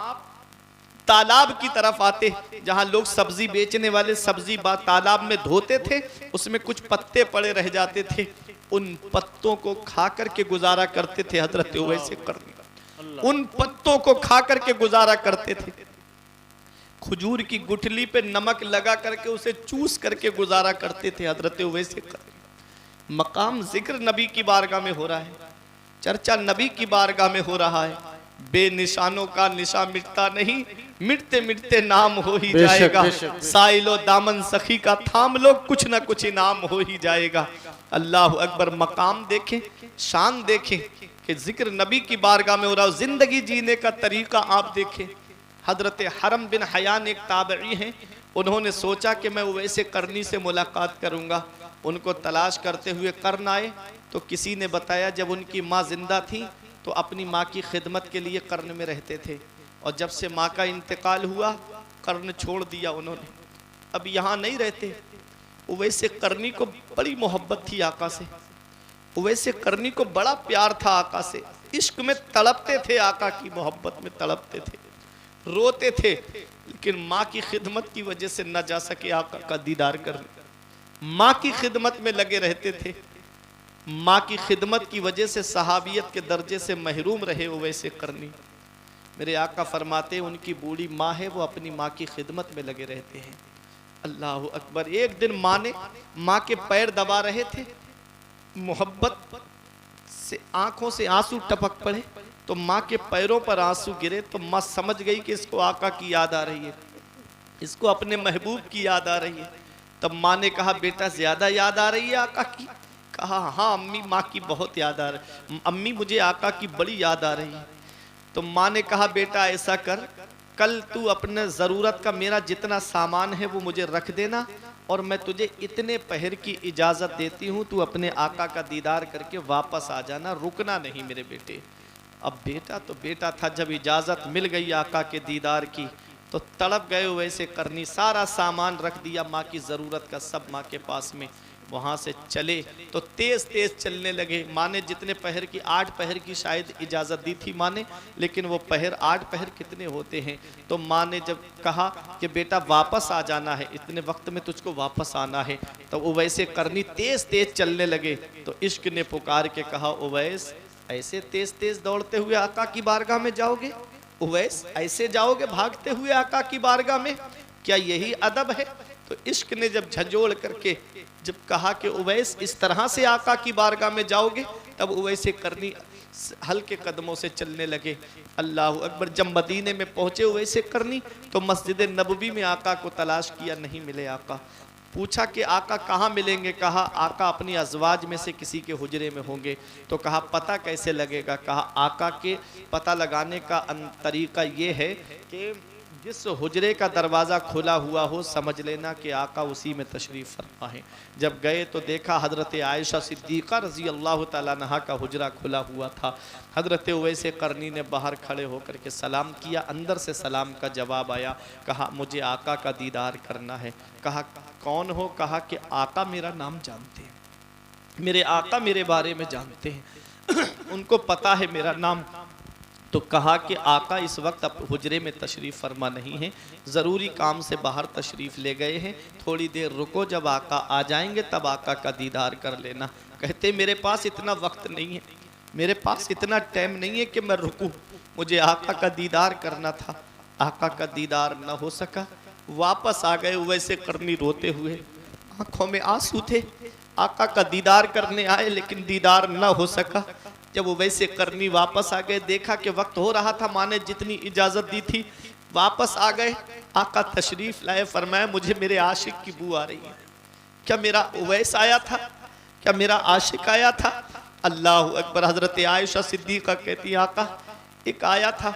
Speaker 1: तालाब की तरफ आते जहां लोग सब्जी बेचने वाले सब्जी तालाब में धोते थे, उसमें कुछ पत्ते पड़े रह जाते थे, उन पत्तों को खा करके गुजारा करते थे। हजरत उवैस करनी उन पत्तों को खा करके गुजारा करते थे। खजूर की गुठली पे नमक लगा करके उसे चूस करके गुजारा करते थे। हजरत उवैस करनी। मकाम जिक्र नबी की बारगाह में हो रहा है, चर्चा नबी की बारगाह में हो रहा है। बेनिशानों का निशा मिटता नहीं, मिटते मिटते नाम हो ही जाएगा। साइलो दामन सखी का थाम लो, कुछ ना कुछ इनाम हो ही जाएगा। अल्लाह अकबर। मकाम देखें, शान देखें कि जिक्र नबी की बारगाह में हो रहा है। जिंदगी जीने का तरीका आप देखें। हजरत हरम बिन हयान एक ताबई हैं, उन्होंने सोचा कि मैं उवैस करनी से मुलाकात करूंगा। उनको तलाश करते हुए कर्न आए तो किसी ने बताया जब उनकी माँ जिंदा थी तो अपनी माँ की खिदमत के लिए कर्न में रहते थे, और जब से माँ का इंतकाल हुआ कर्न छोड़ दिया उन्होंने, अब यहाँ नहीं रहते। उवैस करनी को बड़ी मोहब्बत थी आका से, उवैस करनी को बड़ा प्यार था आका से, इश्क में तड़पते थे, आका की मोहब्बत में तड़पते थे, रोते थे, लेकिन माँ की खिदमत की वजह से न जा सके आका का दीदार करने। माँ की खिदमत में लगे रहते थे, माँ की खिदमत की वजह से सहाबियत के दर्जे से महरूम रहे उवैस करनी। मेरे आका फरमाते उनकी बूढ़ी माँ है, वो अपनी माँ की खिदमत में लगे रहते हैं। अल्लाह अकबर। एक दिन माँ ने माँ के पैर दबा रहे थे, मोहब्बत से आंखों से आंसू टपक पड़े तो माँ के पैरों पर आंसू गिरे तो माँ समझ गई कि इसको आका की याद आ रही है, इसको अपने महबूब की याद आ रही है। तब माँ ने कहा बेटा ज्यादा याद आ रही है आका की? कहा हाँ अम्मी, माँ की बहुत याद आ रही, अम्मी मुझे आका की बड़ी याद आ रही है। तो माँ ने कहा बेटा ऐसा कर, कल तू अपने ज़रूरत का मेरा जितना सामान है वो मुझे रख देना और मैं तुझे इतने पहर की इजाज़त देती हूँ, तू अपने आका का दीदार करके वापस आ जाना, रुकना नहीं मेरे बेटे। अब बेटा तो बेटा था, जब इजाज़त मिल गई आका के दीदार की तो तड़प गए वैसे करनी, सारा सामान रख दिया माँ की ज़रूरत का सब माँ के पास में, वहाँ से चले तो तेज़ तेज़ चलने लगे। माँ ने जितने पहर की, 8 पहर की शायद इजाज़त दी थी माँ ने, लेकिन वो पहर 8 पहर कितने होते हैं। तो माँ ने जब कहा कि बेटा वापस आ जाना है, इतने वक्त में तुझको वापस आना है, तो उवैसे करनी तेज़ तेज़ चलने लगे। तो इश्क ने पुकार के कहा, उवैस ऐसे तेज़ तेज़ दौड़ते हुए आका की बारगाह में जाओगे? उवैस ऐसे जाओगे भागते हुए आका की बारगाह में? क्या यही अदब है? तो इश्क ने जब झंझोड़ करके जब कहा कि उवैस इस तरह से आका की बारगाह में जाओगे, तब उवैसे करनी हल्के कदमों से चलने लगे। अल्लाह अकबर। जब मदीने में पहुंचे उवैसे करनी तो मस्जिद नबवी में आका को तलाश किया, नहीं मिले आका। पूछा कि आका कहाँ मिलेंगे? कहा आका अपनी अज़वाज में से किसी के हुजरे में होंगे। तो कहा पता कैसे लगेगा? कहा आका के पता लगाने का तरीका ये है कि जिस हुजरे का दरवाज़ा खुला हुआ हो समझ लेना कि आका उसी में तशरीफ़ फरमा है। जब गए तो देखा हज़रत आयशा सिद्दीक़ा रज़ी अल्लाह ताला अन्हा का हुजरा खुला हुआ था। हज़रत उवैसे करनी ने बाहर खड़े होकर के सलाम किया, अंदर से सलाम का जवाब आया। कहा मुझे आका का दीदार करना है। कहा कौन हो? कहा कि आका मेरा नाम जानते हैं, मेरे आका मेरे बारे में जानते हैं उनको पता है मेरा नाम। तो कहा कि आका इस वक्त अब हुजरे में तशरीफ़ फरमा नहीं है, ज़रूरी काम से बाहर तशरीफ़ ले गए हैं, थोड़ी देर रुको, जब आका आ जाएंगे तब आका का दीदार कर लेना। कहते मेरे पास इतना वक्त नहीं है, मेरे पास इतना टाइम नहीं है कि मैं रुकूं, मुझे आका का दीदार करना था। आका का दीदार न हो सका, वापस आ गए वैसे करनी रोते हुए, आँखों में आंसू थे। आका का दीदार करने आए लेकिन दीदार न हो सका। जब वो वैसे करनी वापस आ गए, देखा कि वक्त हो रहा था, माँ ने जितनी इजाज़त दी थी, वापस आ गए। आका तशरीफ़ लाए, फरमाया मुझे मेरे आशिक की बू आ रही है। क्या मेरा उवैस आया था? क्या मेरा आशिक आया था? अल्लाह अकबर। हज़रत आयशा सिद्दीक़ा कहती आका एक आया था,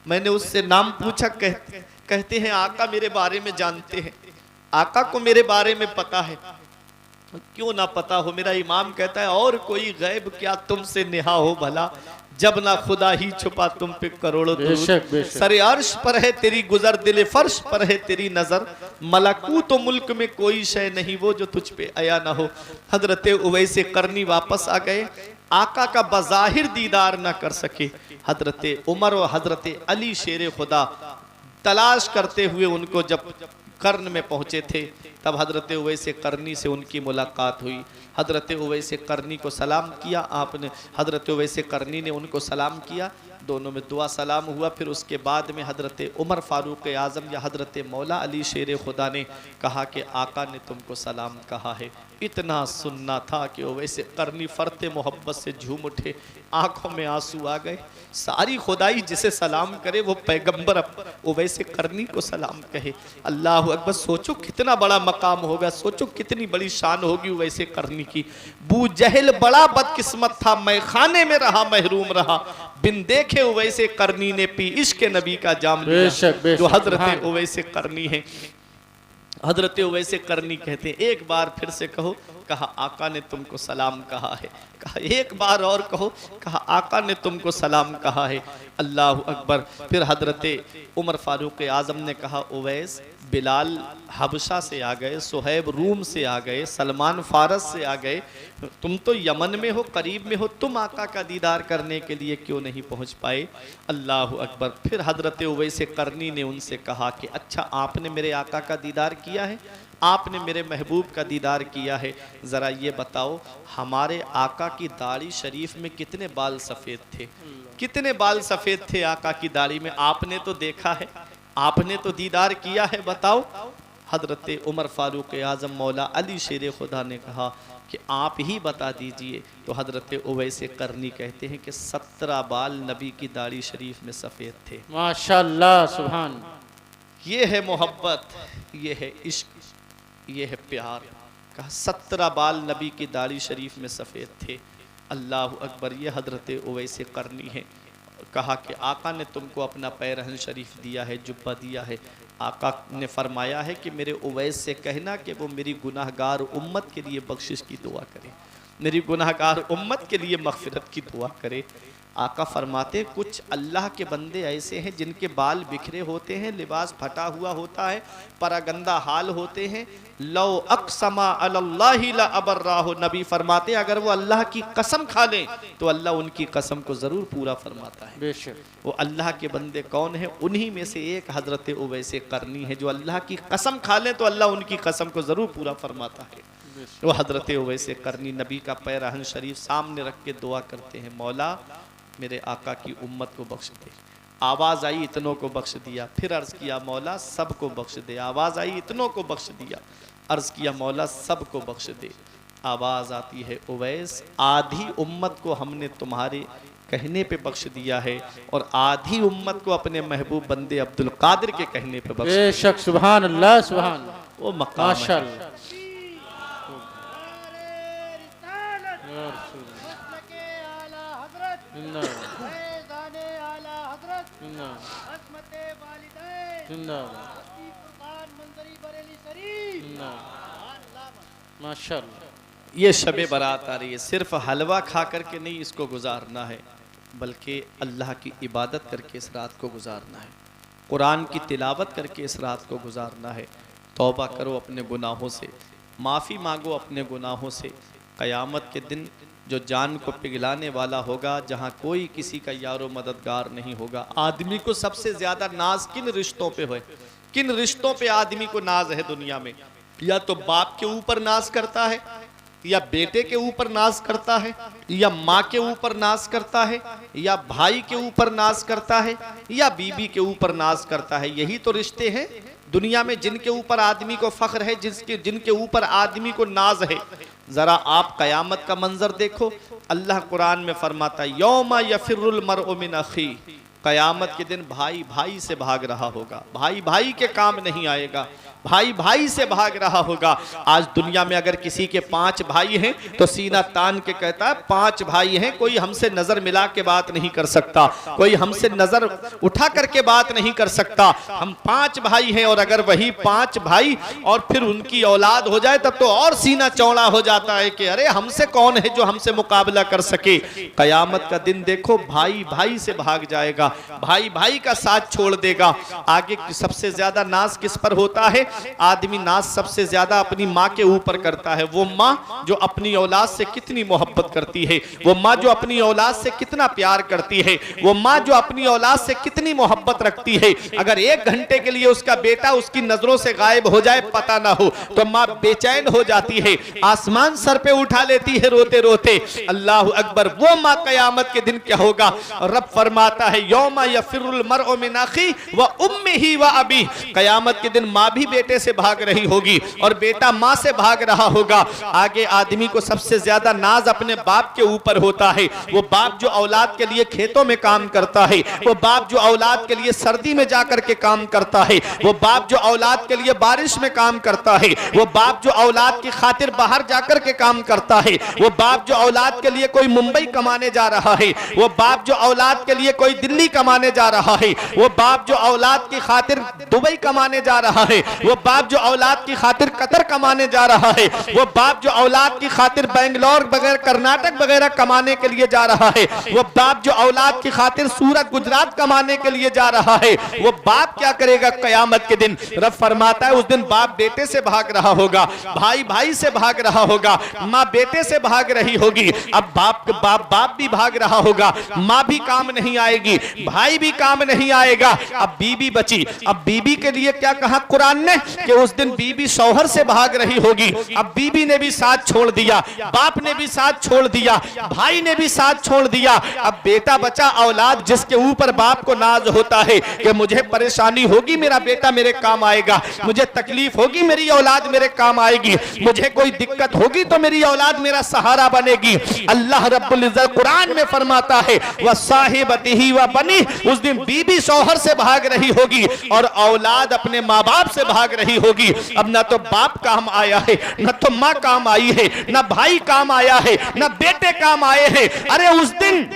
Speaker 1: मैंने उससे नाम पूछा, कहते हैं आका मेरे बारे में जानते हैं, आका को मेरे बारे में पता है। क्यों ना पता हो, मेरा इमाम कहता है और कोई गैब क्या तुमसे नेहा हो भला, जब ना खुदा ही छुपा तुम पे करोड़ों दुरूद। सरे अर्श पर है तेरी गुजर, दिले फर्श पर है तेरी नजर, मलकूत तो मुल्क में कोई शय नहीं वो जो तुझ पे आया ना हो। हजरत उवैसे करनी वापस आ गए, आका का बज़ाहिर दीदार ना कर सके। हजरत उमर और हजरत अली शेर खुदा तलाश करते हुए उनको जब कर्न में पहुंचे थे, तब हजरत उवैसे करनी से उनकी मुलाकात हुई। हजरत उवैसे करनी को सलाम किया आपने, हजरत उवैसे करनी ने उनको सलाम किया, दोनों में दुआ सलाम हुआ। फिर उसके बाद में हजरत उमर फारूक आज़म या हजरत मौला अली शेर खुदा ने कहा कि आका ने तुमको सलाम कहा है। इतना सुनना था कि उवैसे करनी फरते मोहब्बत से झूम उठे, आंखों में आंसू आ गए। सारी खुदाई जिसे सलाम करे वो पैगंबर उवैसे करनी को सलाम कहे। अल्लाह अकबर। सोचो कितना बड़ा मकाम होगा, सोचो कितनी बड़ी शान होगी उवैसे करनी की। बू जहल बड़ा बदकिस्मत था, मैं खाने में रहा महरूम रहा, बिन देखे उवैसे करनी ने पी इश्क नबी का जाम लिया। जो हजरत उवैसे करनी है, हजरत उवैसे करनी कहते हैं एक बार फिर से कहो। कहा आका ने तुमको सलाम कहा है। कहा एक बार और कहो। कहा आका ने तुमको सलाम कहा है। अल्लाह अकबर। फिर हजरत उमर फारूक आज़म ने कहा उवैस, बिलाल हबशा से आ गए, सुहैब रूम से आ गए, सलमान फारस से आ गए, तुम तो यमन में हो, करीब में हो, तुम आका का दीदार करने के लिए क्यों नहीं पहुंच पाए? अल्लाह अकबर। फिर हजरत उवैसे करनी ने उनसे कहा कि अच्छा आपने मेरे आका का दीदार किया है, आपने मेरे महबूब का दीदार किया है, ज़रा ये बताओ हमारे आका की दाढ़ी शरीफ में कितने बाल सफ़ेद थे? कितने बाल सफ़ेद थे आका की दाढ़ी में? आपने तो देखा है, आपने तो दीदार किया है, बताओ। हजरत उमर फारूक आज़म मौला अली शेर खुदा ने कहा कि आप ही बता दीजिए। तो हजरत उवैसे करनी कहते हैं कि 17 बाल नबी की दाढ़ी शरीफ में सफ़ेद थे।
Speaker 2: माशाअल्लाह, सुभान।
Speaker 1: ये है मोहब्बत, ये है इश्क, ये है प्यार। कहा 17 बाल नबी की दाढ़ी शरीफ में सफ़ेद थे। अल्लाह अकबर। ये हजरत उवैसे करनी है। कहा कि आका ने तुमको अपना पैरहन शरीफ दिया है, जुब्बा दिया है। आका ने फरमाया है कि मेरे उवैस से कहना कि वो मेरी गुनाहगार उम्मत के लिए बख्शिश की दुआ करे, मेरी गुनाहगार उम्मत के लिए मग़फ़िरत की दुआ करे। आका फरमाते कुछ अल्लाह के बंदे ऐसे हैं जिनके बाल बिखरे होते हैं, लिबास फटा हुआ होता है, परागंदा हाल होते हैं। लो अक़समा अलल्लाहि ला अबर्राहु, नबी फरमाते अगर वो अल्लाह की कसम खा लें तो अल्लाह उनकी कसम को ज़रूर पूरा फरमाता है।
Speaker 2: बेशक
Speaker 1: वो अल्लाह के बंदे कौन है? उन्हीं में से एक हज़रत उवैस करनी है, जो अल्लाह की कसम खा लें तो अल्लाह उनकी कसम को ज़रूर पूरा फरमाता है। वो हज़रत उवैस करनी नबी का पैरहन शरीफ सामने रख के दुआ करते हैं, मौला मेरे आका की उम्मत को बख्श दे। आवाज़ आई इतनों को बख्श दिया। फिर अर्ज़ किया मौला सबको बख्श दे। आवाज़ आई इतनों को बख्श दिया। अर्ज़ किया मौला सबको बख्श दे। आवाज़ आती है उवैस आधी उम्मत को हमने तुम्हारे कहने पे बख्श दिया है और आधी उम्मत को अपने महबूब बंदे अब्दुल कादिर के कहने पे बख्श।
Speaker 2: बेशक सुभान अल्लाह सुभान अल्लाह,
Speaker 1: वो मकाम है।
Speaker 2: माशाअल्लाह। माशाअल्लाह।
Speaker 1: ये शबे बारात आ रही है, सिर्फ हलवा खा करके नहीं इसको गुजारना है, बल्कि अल्लाह की इबादत करके इस रात को गुजारना है, कुरान की तिलावत करके इस रात को गुजारना है। तौबा करो अपने गुनाहों से, माफ़ी मांगो अपने गुनाहों से। क़यामत के दिन जो जान को पिघलाने वाला होगा, जहाँ कोई किसी का यारो मददगार नहीं होगा। आदमी को सबसे ज़्यादा नाज किन रिश्तों पे है? किन रिश्तों पे आदमी को नाज है दुनिया में? या तो बाप के ऊपर नाज करता है, या बेटे के ऊपर नाज करता है, या माँ के ऊपर नाज करता है, या भाई के ऊपर नाज करता है, या बीबी के ऊपर नाज करता है। यही तो रिश्ते हैं दुनिया में जिनके ऊपर आदमी को फख्र है, जिनके ऊपर आदमी को नाज है। जरा आप कयामत का मंजर देखो। अल्लाह कुरान में फरमाता है यौमा यफिरुल मरउ मिन अखी, कयामत के दिन भाई भाई से भाग रहा होगा, भाई भाई के काम नहीं आएगा, भाई भाई से भाग रहा होगा। आज दुनिया में अगर किसी के 5 भाई हैं तो सीना तान के कहता है 5 भाई हैं, कोई हमसे नजर मिला के बात नहीं कर सकता, कोई हमसे नजर उठा करके बात नहीं कर सकता। हम 5 भाई हैं और अगर वही 5 भाई और फिर उनकी औलाद हो जाए तब तो और सीना चौड़ा हो जाता है कि अरे हमसे कौन है जो हमसे मुकाबला कर सके। कयामत का दिन देखो, भाई भाई से भाग जाएगा, भाई भाई का साथ छोड़ देगा। आगे सबसे ज्यादा नाज किस पर होता है? आदमी नाज सबसे ज्यादा अपनी माँ के ऊपर करता है। वो माँ जो अपनी औलाद से कितनी मोहब्बत करती है, वो माँ जो अपनी औलाद से कितना प्यार करती है, वो माँ जो अपनी औलाद से कितनी मोहब्बत रखती है। अगर 1 घंटे के लिए उसका बेटा उसकी नजरों से गायब हो जाए, पता ना हो, तो माँ बेचैन हो जाती है, आसमान सर पे उठा लेती है रोते रोते। अल्लाह अकबर। वो माँ कयामत के दिन क्या होगा? रब फरमाता है यौमा यफिरुल मरउ मिन अखी व उम्मिही व अबी, कयामत के दिन माँ भी बेटे से भाग रही होगी और बेटा माँ से भाग रहा होगा। आगे आदमी को सबसे ज्यादा नाज अपने बाप के ऊपर होता है। वो बाप जो औलाद के लिए खेतों में काम करता है, वो बाप जो औलाद के लिए सर्दी में जाकर के काम करता है, वो बाप जो औलाद के लिए बारिश में काम करता है, वो बाप जो औलाद की खातिर बाहर जाकर के काम करता है, वो बाप जो औलाद के लिए कोई मुंबई कमाने जा रहा है, वो बाप जो औलाद के लिए कोई दिल्ली कमाने जा रहा है, वो बाप जो औलाद की खातिर दुबई कमाने जा रहा है, वो बाप जो औलाद की खातिर कतर कमाने जा रहा है, वो बाप जो औलाद की खातिर बेंगलोर वगैरह कर्नाटक वगैरह कमाने के लिए जा रहा है, वो बाप जो औलाद की खातिर सूरत गुजरात कमाने के लिए जा रहा है, वो बाप क्या करेगा कयामत के दिन? रब फरमाता है उस दिन बाप बेटे से भाग रहा होगा, भाई भाई से भाग रहा होगा, माँ बेटे से भाग रही होगी। अब बाप भी भाग रहा होगा, माँ भी काम नहीं आएगी, भाई भी काम नहीं आएगा, अब बीबी बची। अब बीबी के लिए क्या कहा कुरान ने कि उस दिन बीबी शौहर से भाग रही होगी। अब बीबी ने भी साथ छोड़ दिया, बाप ने भी साथ छोड़ दिया, भाई ने भी साथ छोड़ दिया। अब बेटा बचा, औलाद जिसके ऊपर बाप को नाज होता है कि मुझे परेशानी होगी मेरा बेटा मेरे काम आएगा, मुझे तकलीफ होगी मेरी औलाद मेरे काम आएगी, मुझे कोई दिक्कत होगी तो मेरी औलाद मेरा सहारा बनेगी। अल्लाह रब्बुल इज्जत कुरान में फरमाता है व साहिबतिही व बनी, उस दिन बीबी शौहर से भाग रही होगी और औलाद अपने माँ बाप से भाग रही होगी। अब ना तो बाप काम आया है, ना तो माँ काम आई है, ना भाई काम आया है, ना बेटे काम आए हैं। अरे उस दिन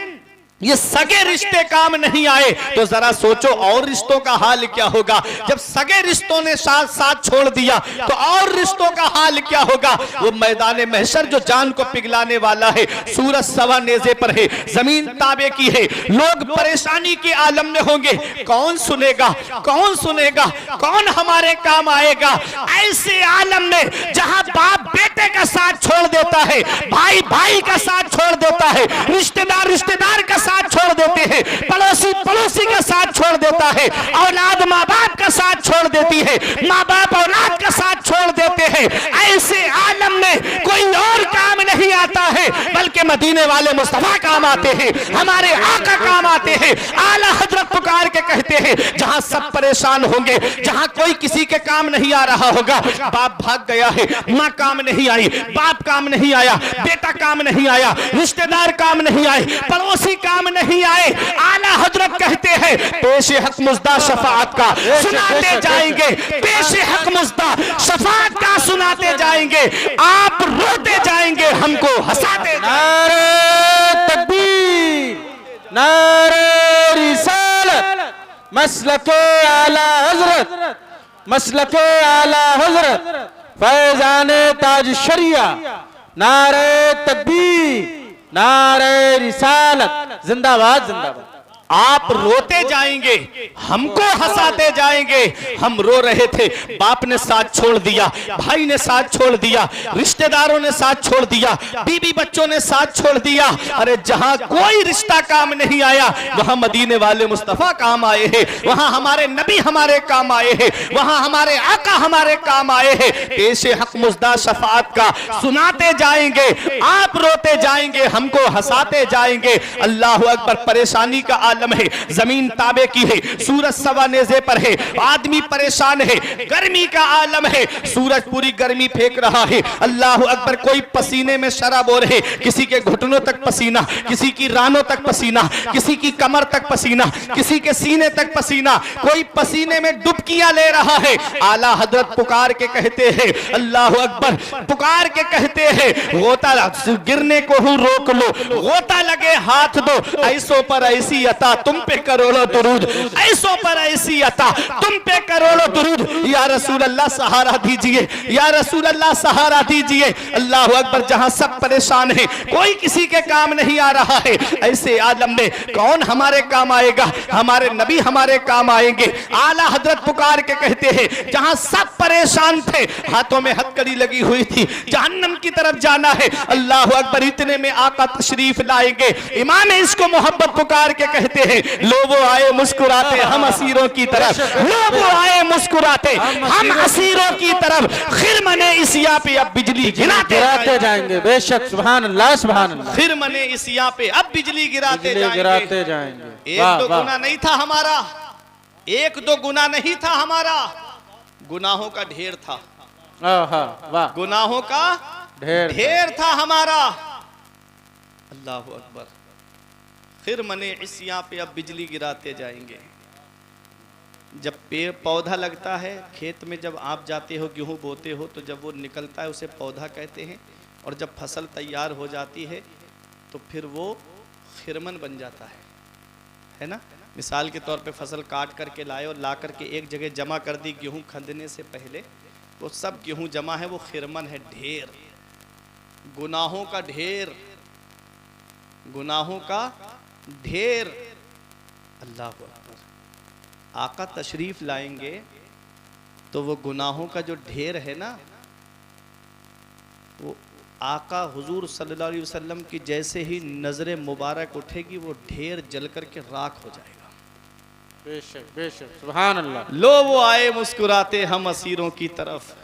Speaker 1: ये सगे रिश्ते काम नहीं आए तो जरा सोचो और रिश्तों का हाल क्या होगा। जब सगे रिश्तों ने साथ साथ छोड़ दिया तो और रिश्तों का हाल क्या होगा। वो मैदान महशर जो जान को पिघलाने वाला है, सूरज सवा नेज़े पर है, जमीन ताबे की है, लोग परेशानी के आलम में होंगे। कौन सुनेगा, कौन सुनेगा, कौन हमारे काम आएगा। ऐसे आलम में जहां बाप बेटे का साथ छोड़ देता है, भाई भाई का साथ छोड़ देता है, रिश्तेदार रिश्तेदार का साथ छोड़ देते हैं, पड़ोसी पड़ोसी का साथ छोड़ देता है, औलाद माँ बाप का साथ छोड़ देती है, माँ बाप औलाद का साथ छोड़ देते हैं। ऐसे आलम में कोई और काम नहीं आता है बल्कि मदीने वाले मुस्तफा काम आते हैं, हमारे आका काम आते हैं। आला हजरत पुकार के कहते हैं जहां सब परेशान होंगे, जहां कोई किसी के काम नहीं आ रहा होगा, बाप भाग गया है, माँ काम नहीं आई, बाप काम नहीं आया, बेटा काम नहीं आया, रिश्तेदार काम नहीं आए, पड़ोसी काम नहीं आए, आला हजरत कहते हैं पेश हक मुज्दा शफाअत का सुनाते जाएंगे, पेश हक मुज्दा शफाअत का सुनाते जाएंगे, आप रोते जाएंगे, हमको हंसाते जाएंगे।
Speaker 2: नारे तकबीर, नारे रिसालत, मसलके आला हजरत, मसलके आला हजरत, फैजाने ताज शरिया, नारे तकबीर, नारे रिसालत, जिंदाबाद जिंदाबाद।
Speaker 1: आप रोते जाएंगे, हमको हंसाते जाएंगे। हम रो रहे थे, बाप ने साथ छोड़ दिया, भाई ने साथ छोड़ दिया, रिश्तेदारों ने साथ छोड़ दिया, बीबी बच्चों ने साथ छोड़ दिया। अरे जहां कोई रिश्ता काम नहीं आया वहां मदीने वाले मुस्तफा काम आए हैं, वहां हमारे नबी हमारे काम आए हैं, वहां हमारे आका हमारे काम आए हैं। पेशे हक मुज्दा शफाअत का सुनाते जाएंगे, आप रोते जाएंगे, हमको हंसाते जाएंगे। अल्लाह अकबर। परेशानी का आलम है, जमीन ताबे की है, सूरज सवा नेज़े पर है, आदमी परेशान है, गर्मी का आलम है, सूरज पूरी गर्मी फेंक रहा है। अल्लाह अकबर। कोई पसीने में शराबोर है, किसी के घुटनों तक पसीना, किसी की रानों तक पसीना, किसी की कमर तक पसीना, किसी के सीने तक पसीना, कोई पसीने में डुबकियां ले रहा है। आला हजरत पुकार के कहते हैं, अल्लाह अकबर, पुकार के कहते हैं गोता गिरने को हूं रोक लो, गोता लगे हाथ दो, ऐसों पर ऐसी अता तुम पे करोड़ों दुरूद, ऐसों पर ऐसी अता तुम पे करोड़ों दुरूद। या रसूल अल्लाह सहारा दीजिए, या रसूल अल्लाह सहारा दीजिए। अल्लाह अकबर। जहां सब परेशान है, कोई किसी के काम नहीं आ रहा है, ऐसे आलम में कौन हमारे काम आएगा। हमारे नबी हमारे काम आएंगे। आला हजरत पुकार के कहते हैं जहां सब परेशान थे, हाथों में हथकड़ी लगी हुई थी, जहन्नम की तरफ जाना है, अल्लाह अकबर, इतने में आका तशरीफ लाएंगे। इमाम इसको मोहब्बत पुकार के कहते हैं लो वो आए मुस्कुराते हम असीरों की तरफ, लो वो आए मुस्कुराते हम असीरों की तरफ, खिरमने इसिया पे अब बिजली गिराते
Speaker 2: जाएंगे। बेशक, सुभान अल्लाह सुभान अल्लाह।
Speaker 1: खिरमने इसिया पे अब बिजली गिराते
Speaker 2: जाएंगे।
Speaker 1: एक दो गुना नहीं था हमारा, एक दो गुना नहीं था हमारा, गुनाहों का ढेर था।
Speaker 2: वाह,
Speaker 1: गुनाहों का ढेर था हमारा। अल्लाह अकबर। फिर मने इस यहाँ पे अब बिजली गिराते जाएंगे। जब पेड़ पौधा लगता है खेत में, जब आप जाते हो गेहूं बोते हो तो जब वो निकलता है उसे पौधा कहते हैं, और जब फसल तैयार हो जाती है तो फिर वो खिरमन बन जाता है ना। मिसाल के तौर पे फसल काट करके लाए और ला करके एक जगह जमा कर दी गेहूं खंदने से पहले, वो सब गेहूं जमा है, वो खिरमन है, ढेर, गुनाहों का ढेर, गुनाहों का ढेर। अल्लाह अकबर। आका तशरीफ लाएंगे तो वो गुनाहों का जो ढेर है ना, वो आका हुजूर सल्लल्लाहु अलैहि वसल्लम की जैसे ही नजर मुबारक उठेगी वो ढेर जल करके राख हो जाएगा।
Speaker 2: बेशक बेशक, सुभान अल्लाह।
Speaker 1: लो वो आए मुस्कुराते हम असीरों की तरफ,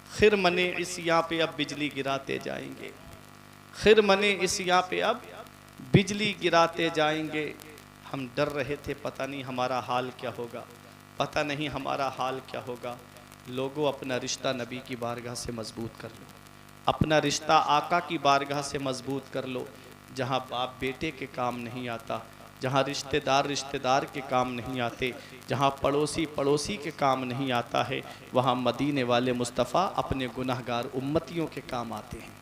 Speaker 1: खिर मने इस यहाँ पे अब बिजली गिराते जाएंगे, खिर मने इस यहाँ पे अब बिजली गिराते जाएंगे। हम डर रहे थे पता नहीं हमारा हाल क्या होगा, पता नहीं हमारा हाल क्या होगा। लोगों, अपना रिश्ता नबी की बारगाह से मजबूत कर लो, अपना रिश्ता आका की बारगाह से मजबूत कर लो। जहाँ बाप बेटे के काम नहीं आता, जहाँ रिश्तेदार रिश्तेदार के काम नहीं आते, जहाँ पड़ोसी पड़ोसी के काम नहीं आता है, वहाँ मदीने वाले मुस्तफ़ा अपने गुनहगार उम्मतियों के काम आते हैं।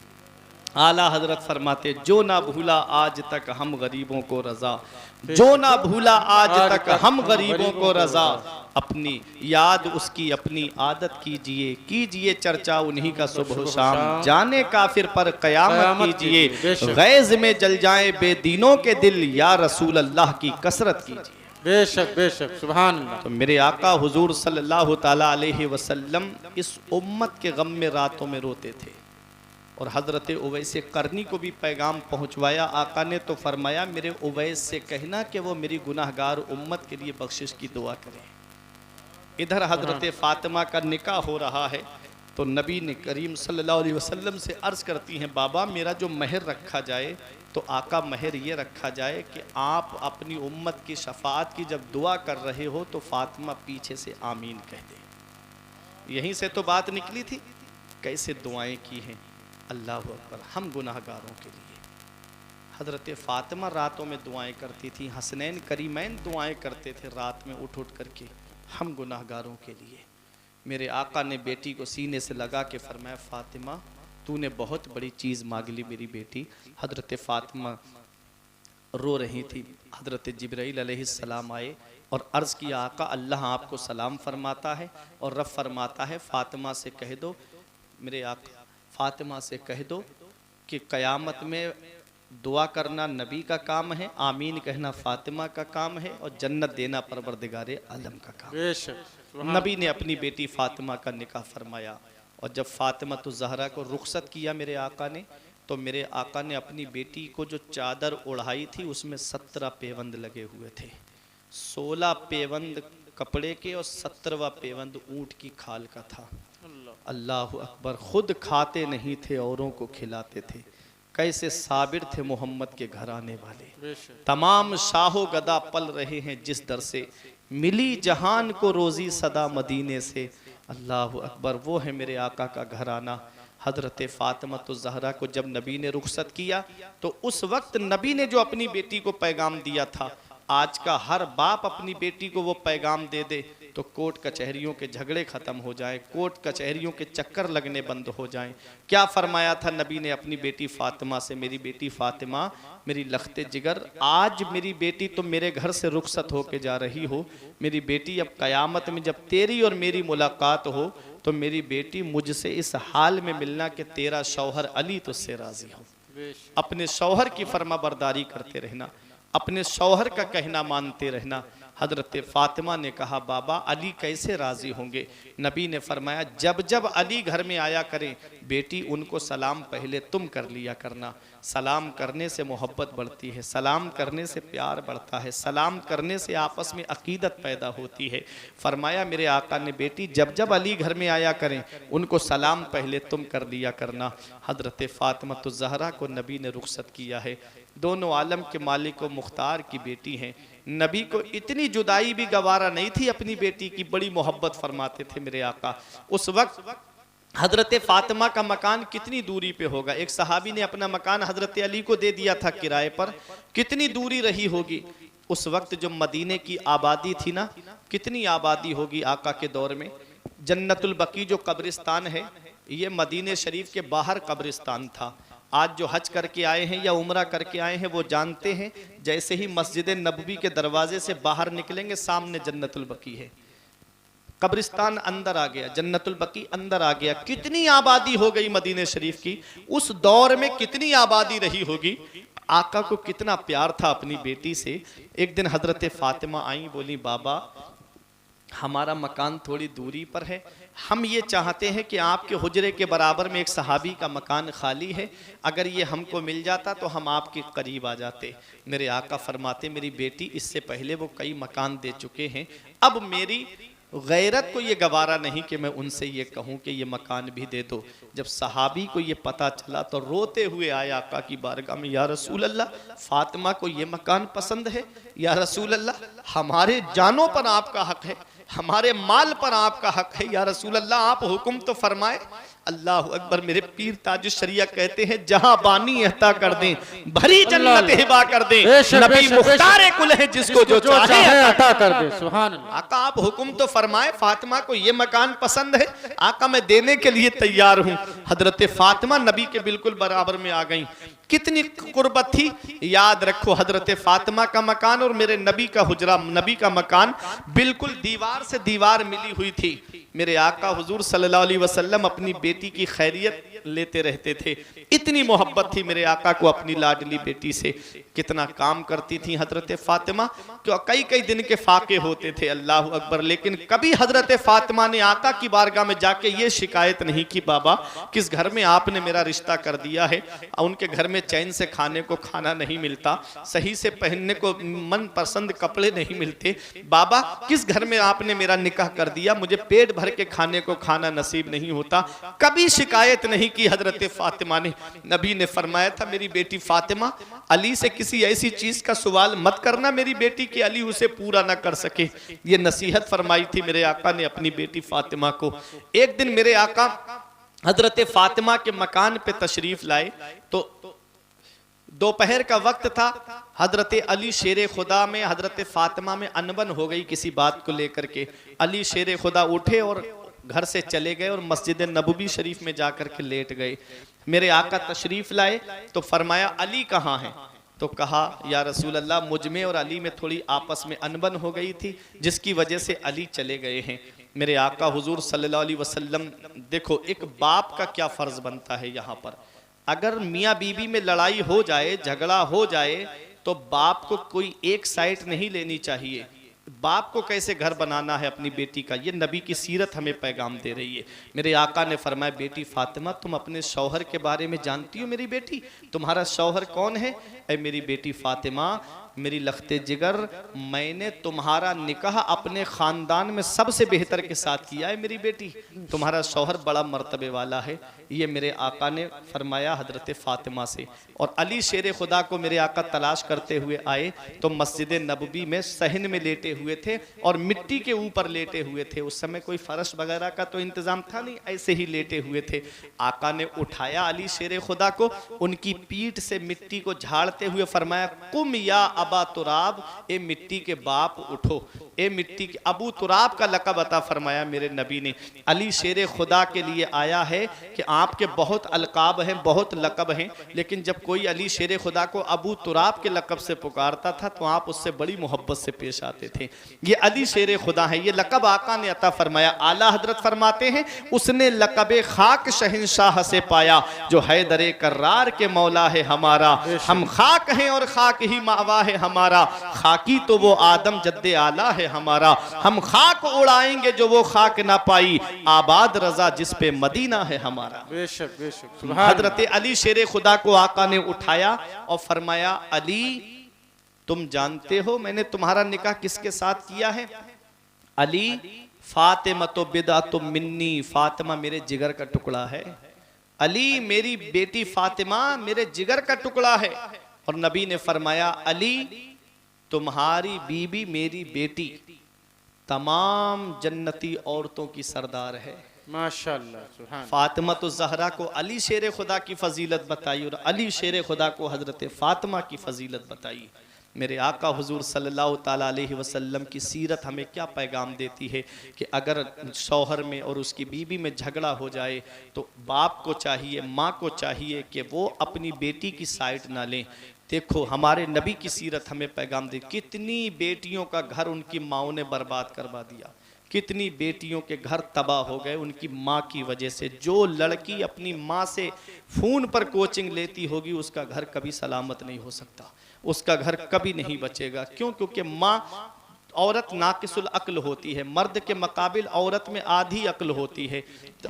Speaker 1: आला हजरत फरमाते जो ना भूला आज तक हम गरीबों को रजा, जो ना भूला आज तक हम गरीबों को रजा, अपनी याद उसकी अपनी आदत कीजिए, कीजिए चर्चा उन्हीं का सुबह शाम, जाने काफिर पर कयामत कीजिए, गैज़ में जल जाए बेदीनों के दिल, या रसूल अल्लाह की कसरत कीजिए।
Speaker 2: बेशक बेशक सुभान अल्लाह।
Speaker 1: तो मेरे आका हुजूर सल्लल्लाहु ताला अलैहि वसल्लम इस उम्मत के गम में रातों में रोते थे और हज़रत उवैस करनी को भी पैगाम पहुंचवाया। आका ने तो फरमाया मेरे उवैस से कहना कि वो मेरी गुनाहगार उम्मत के लिए बख्शिश की दुआ करें। इधर हज़रत फ़ातिमा का निकाह हो रहा है तो नबी ने करीम सल्लल्लाहु अलैहि वसल्लम से अर्ज़ करती हैं बाबा मेरा जो महर रखा जाए, तो आका महर ये रखा जाए कि आप अपनी उम्मत की शफाअत की जब दुआ कर रहे हो तो फ़ातिमा पीछे से आमीन कह दे। यहीं से तो बात निकली थी। कैसे दुआएं की हैं, अल्लाह अकबर, हम गुनाहगारों के लिए। हज़रत फ़ातिमा रातों में दुआएं करती थी, हसनैन करीमैन दुआएं करते थे रात में उठ उठ करके, हम गुनाहगारों के लिए। मेरे आका ने बेटी को सीने से लगा के फरमाया फ़ातिमा तूने बहुत बड़ी चीज़ मांग ली मेरी बेटी। हज़रत फ़ातिमा रो रही थी। हज़रत जिब्राईल अलैहिस्सलाम आए और अर्ज़ किया आका अल्लाह आपको सलाम फरमाता है और रब फरमाता है फ़ातिमा से कह दो, मेरे आका फ़ातिमा से कह दो कि क़यामत में दुआ करना नबी का काम है, आमीन कहना फ़ातिमा का काम है और जन्नत देना परवरदिगारे आलम का काम है। नबी ने अपनी बेटी फ़ातिमा का निकाह फरमाया और जब फ़ातिमा तो ज़हरा को रुखसत किया मेरे आका ने, तो मेरे आका ने अपनी बेटी को जो चादर ओढ़ाई थी उसमें 17 पेवंद लगे हुए थे। 16 पेवंद कपड़े के और 17वां पेवंद ऊँट की खाल का था। अल्लाह अकबर, खुद खाते नहीं थे औरों को खिलाते थे। कैसे साबिर थे मोहम्मद के घर आने वाले। तमाम शाहो गदा पल रहे हैं जिस दर से, मिली जहान को रोज़ी सदा मदीने से। अल्लाह अकबर, वो है मेरे आका का घराना। हज़रत फ़ातिमा तो ज़हरा को जब नबी ने रुखसत किया तो उस वक्त नबी ने जो अपनी बेटी को पैगाम दिया था, आज का हर बाप अपनी बेटी को वो पैगाम दे दे तो कोर्ट कचहरियों के झगड़े ख़त्म हो जाएं, कोर्ट कचहरियों के चक्कर लगने बंद हो जाएं। क्या फरमाया था नबी ने अपनी बेटी फ़ातिमा से, मेरी बेटी फ़ातिमा मेरी लख्ते जिगर, आज मेरी बेटी तुम मेरे घर से रुखसत होके जा रही हो, मेरी बेटी अब क़यामत में जब तेरी और मेरी मुलाकात हो तो मेरी बेटी मुझसे इस हाल में मिलना कि तेरा शौहर अली तुझसे राज़ी हो। अपने शौहर की फर्मा बरदारी करते रहना, अपने शौहर का कहना मानते रहना। हज़रत फ़ातिमा ने कहा बाबा अली कैसे राज़ी होंगे? नबी ने फरमाया जब जब अली घर में आया करें बेटी उनको सलाम पहले तुम कर लिया करना। सलाम करने से मोहब्बत बढ़ती है, सलाम करने से प्यार बढ़ता है, सलाम करने से आपस में अकीदत पैदा होती है। फरमाया मेरे आका ने बेटी जब जब अली घर में आया करें उनको सलाम पहले तुम कर दिया करना। हज़रत फ़ातिमा तो ज़हरा को नबी ने रुखसत किया है। दोनों आलम के मालिक व मुख्तार की बेटी हैं। नबी को इतनी जुदाई भी गवारा नहीं थी अपनी बेटी की, बड़ी मोहब्बत फरमाते थे मेरे आका। उस वक्त हज़रत फ़ातिमा का मकान कितनी दूरी पे होगा? एक सहाबी ने अपना मकान हज़रत अली को दे दिया था किराए पर, कितनी दूरी रही होगी? उस वक्त जो मदीने की आबादी थी ना, कितनी आबादी होगी आका के दौर में। जन्नतुल बकी जो कब्रिस्तान है ये मदीने शरीफ के बाहर कब्रिस्तान था। आज जो हज करके आए हैं या उम्रा करके आए हैं वो जानते हैं, जैसे ही मस्जिद नबवी के दरवाजे से बाहर निकलेंगे सामने जन्नतुल बकी है। कब्रिस्तान अंदर आ गया, जन्नतुल बकी अंदर आ गया। कितनी आबादी हो गई मदीने शरीफ की। उस दौर में कितनी आबादी रही होगी। आका को कितना प्यार था अपनी बेटी से। एक दिन हज़रत फ़ातिमा आई, बोली बाबा हमारा मकान थोड़ी दूरी पर है, हम ये चाहते हैं कि आपके हुजरे के बराबर में एक सहाबी का मकान खाली है, अगर ये हमको मिल जाता तो हम आपके करीब आ जाते। मेरे आका फरमाते मेरी बेटी इससे पहले वो कई मकान दे चुके हैं, अब मेरी गैरत को ये गवारा नहीं कि मैं उनसे ये कहूँ कि ये मकान भी दे दो। जब सहाबी को ये पता चला तो रोते हुए आया आका की बारगाह में, या रसूल अल्लाह फ़ातिमा को ये मकान पसंद है, या रसूल अल्लाह हमारे जानों पर आपका हक है, हमारे माल पर आपका हक है, या रसूल अल्लाह आप हुक्म तो फरमाए। अल्लाह अकबर, मेरे पीर ताजुश शरिया कहते हैं जहां बानी अता कर दें, भरी जन्नत हिबा कर दें, नबी मुख्तार कुल है जिसको जो चाहे अता कर दे। सुभान अल्लाह। आका आप हुक्म तो फरमाए, फातिमा को ये मकान पसंद है, आका मैं देने के लिए तैयार हूँ। हजरत फातिमा नबी के बिल्कुल बराबर में आ गई। कितनी कुर्बत थी। याद रखो हजरत फातिमा का मकान और मेरे नबी का हुजरा, नबी का मकान बिल्कुल दीवार से दीवार मिली हुई थी। मेरे आका हुजूर सल्लल्लाहु अलैहि वसल्लम अपनी बेटी की खैरियत लेते रहते थे। इतनी मोहब्बत थी मेरे आका को अपनी लाडली बेटी से। कितना काम करती थी हजरत फातिमा, क्यों कई कई दिन के फाके होते थे, अल्लाह अकबर। लेकिन कभी हजरत फातिमा ने आका की बारगाह में जाके ये शिकायत नहीं की, बाबा किस घर में आपने मेरा रिश्ता कर दिया है, उनके घर में चैन से खाने को खाना नहीं मिलता, सही से पहनने को मन पसंद कपड़े नहीं मिलते, बाबा किस घर में आपने मेरा निकाह कर दिया, मुझे पेट भर के खाने को खाना नसीब नहीं होता। कभी शिकायत नहीं की हजरत फातिमा ने। नबी ने फरमाया था मेरी बेटी फातिमा, अली से किसी ऐसी चीज का सवाल मत करना मेरी बेटी कि अली उसे पूरा ना कर सके। ये नसीहत फरमाई थी मेरे आका ने अपनी बेटी फातिमा को। एक दिन मेरे आका हजरत फातिमा के मकान पे तशरीफ लाए तो दोपहर का वक्त था। हजरत अली शेर खुदा में हजरत फातिमा में अनबन हो गई किसी बात को लेकर के। अली शेर खुदा उठे और घर से चले गए और मस्जिद नबवी शरीफ में जाकर के लेट गए। मेरे आका तशरीफ लाए तो फरमाया अली कहाँ है? तो कहा या रसूल अल्लाह मुझ में और अली में थोड़ी आपस में अनबन हो गई थी जिसकी वजह से अली चले गए हैं। मेरे आका हुजूर सल्लल्लाहु अलैहि वसल्लम, देखो एक बाप का क्या फर्ज बनता है यहाँ पर। अगर मियाँ बीवी में लड़ाई हो जाए, झगड़ा हो जाए, तो बाप को कोई एक साइड नहीं लेनी चाहिए। बाप को कैसे घर बनाना है अपनी बेटी का, ये नबी की सीरत हमें पैगाम दे रही है। मेरे आका ने फरमाया बेटी फातिमा तुम अपने शौहर के बारे में जानती हो मेरी बेटी, तुम्हारा शौहर कौन है? ऐ मेरी बेटी फातिमा, मेरी लखते जिगर, मैंने तुम्हारा निकाह अपने खानदान में सबसे बेहतर के साथ किया है मेरी बेटी, तुम्हारा शौहर बड़ा मर्तबे वाला है। ये मेरे आका ने फरमाया हजरत फातिमा से। और अली शेर खुदा को मेरे आका तलाश करते हुए आए तो मस्जिद नबवी में सहन में लेटे हुए थे और मिट्टी के ऊपर लेटे हुए थे। उस समय कोई फर्श वगैरह का तो इंतजाम था नहीं, ऐसे ही लेटे हुए थे। आका ने उठाया अली शेर खुदा को, उनकी पीठ से मिट्टी को झाड़ते हुए फरमाया कुम या अबा तुराब, ए मिट्टी के बाप उठो। ए मिट्टी के अबू तुराब का लक़ब अता फरमाया मेरे नबी ने। अली शेर खुदा के लिए आया है कि आपके बहुत अलकाब हैं, बहुत लक़ब हैं, लेकिन जब कोई अली शेर खुदा को अबू तुराब के लक़ब से पुकारता था तो आप उससे बड़ी मोहब्बत से पेश आते थे। ये अली शेर खुदा है, ये लक़ब आका ने अता फरमाया। आला हजरत फरमाते हैं उसने लक़ब खाक शहंशाह से पाया जो हैदर कर्रार के मौला है हमारा। हम खाक हैं और खाक ही मावा है हमारा, खाकी तो वो आदम जद्दे आला है हमारा। हम खाक उड़ाएंगे जो वो खाक ना पाई, आबाद रजा जिस पे मदीना है हमारा।
Speaker 2: बेशक बेशक।
Speaker 1: हजरत अली शेर खुदा को आका ने उठाया और फरमाया अली तुम जानते हो मैंने तुम्हारा निकाह किसके साथ किया है? अली फातिमा तो बिदा तो मिन्नी, फातिमा मेरे जिगर का टुकड़ा है। अली मेरी बेटी फातिमा मेरे जिगर का टुकड़ा है। और नबी ने फरमाया अली तुम्हारी बीबी मेरी बेटी तमाम जन्नती औरतों की सरदार है।
Speaker 2: माशाअल्लाह सुभान।
Speaker 1: फातिमा तो जहरा को अली शेर खुदा की फजीलत बताई और अली शेर खुदा को हजरत फातिमा की फजीलत बताई। मेरे आका हुजूर सल्लल्लाहु ताला अलैहि वसल्लम की सीरत हमें क्या पैगाम देती है कि अगर शौहर में और उसकी बीवी में झगड़ा हो जाए तो बाप को चाहिए, माँ को चाहिए कि वो अपनी बेटी की साइड ना लें। देखो हमारे नबी की सीरत हमें पैगाम दे, कितनी बेटियों का घर उनकी माओं ने बर्बाद करवा दिया, कितनी बेटियों के घर तबाह हो गए उनकी माँ की वजह से। जो लड़की अपनी माँ से फ़ोन पर कोचिंग लेती होगी उसका घर कभी सलामत नहीं हो सकता, उसका घर कभी नहीं बचेगा। क्यों? क्योंकि माँ औरत नाकिसुल अक्ल होती है, मर्द के मुकाबिल औरत में आधी अक्ल होती है।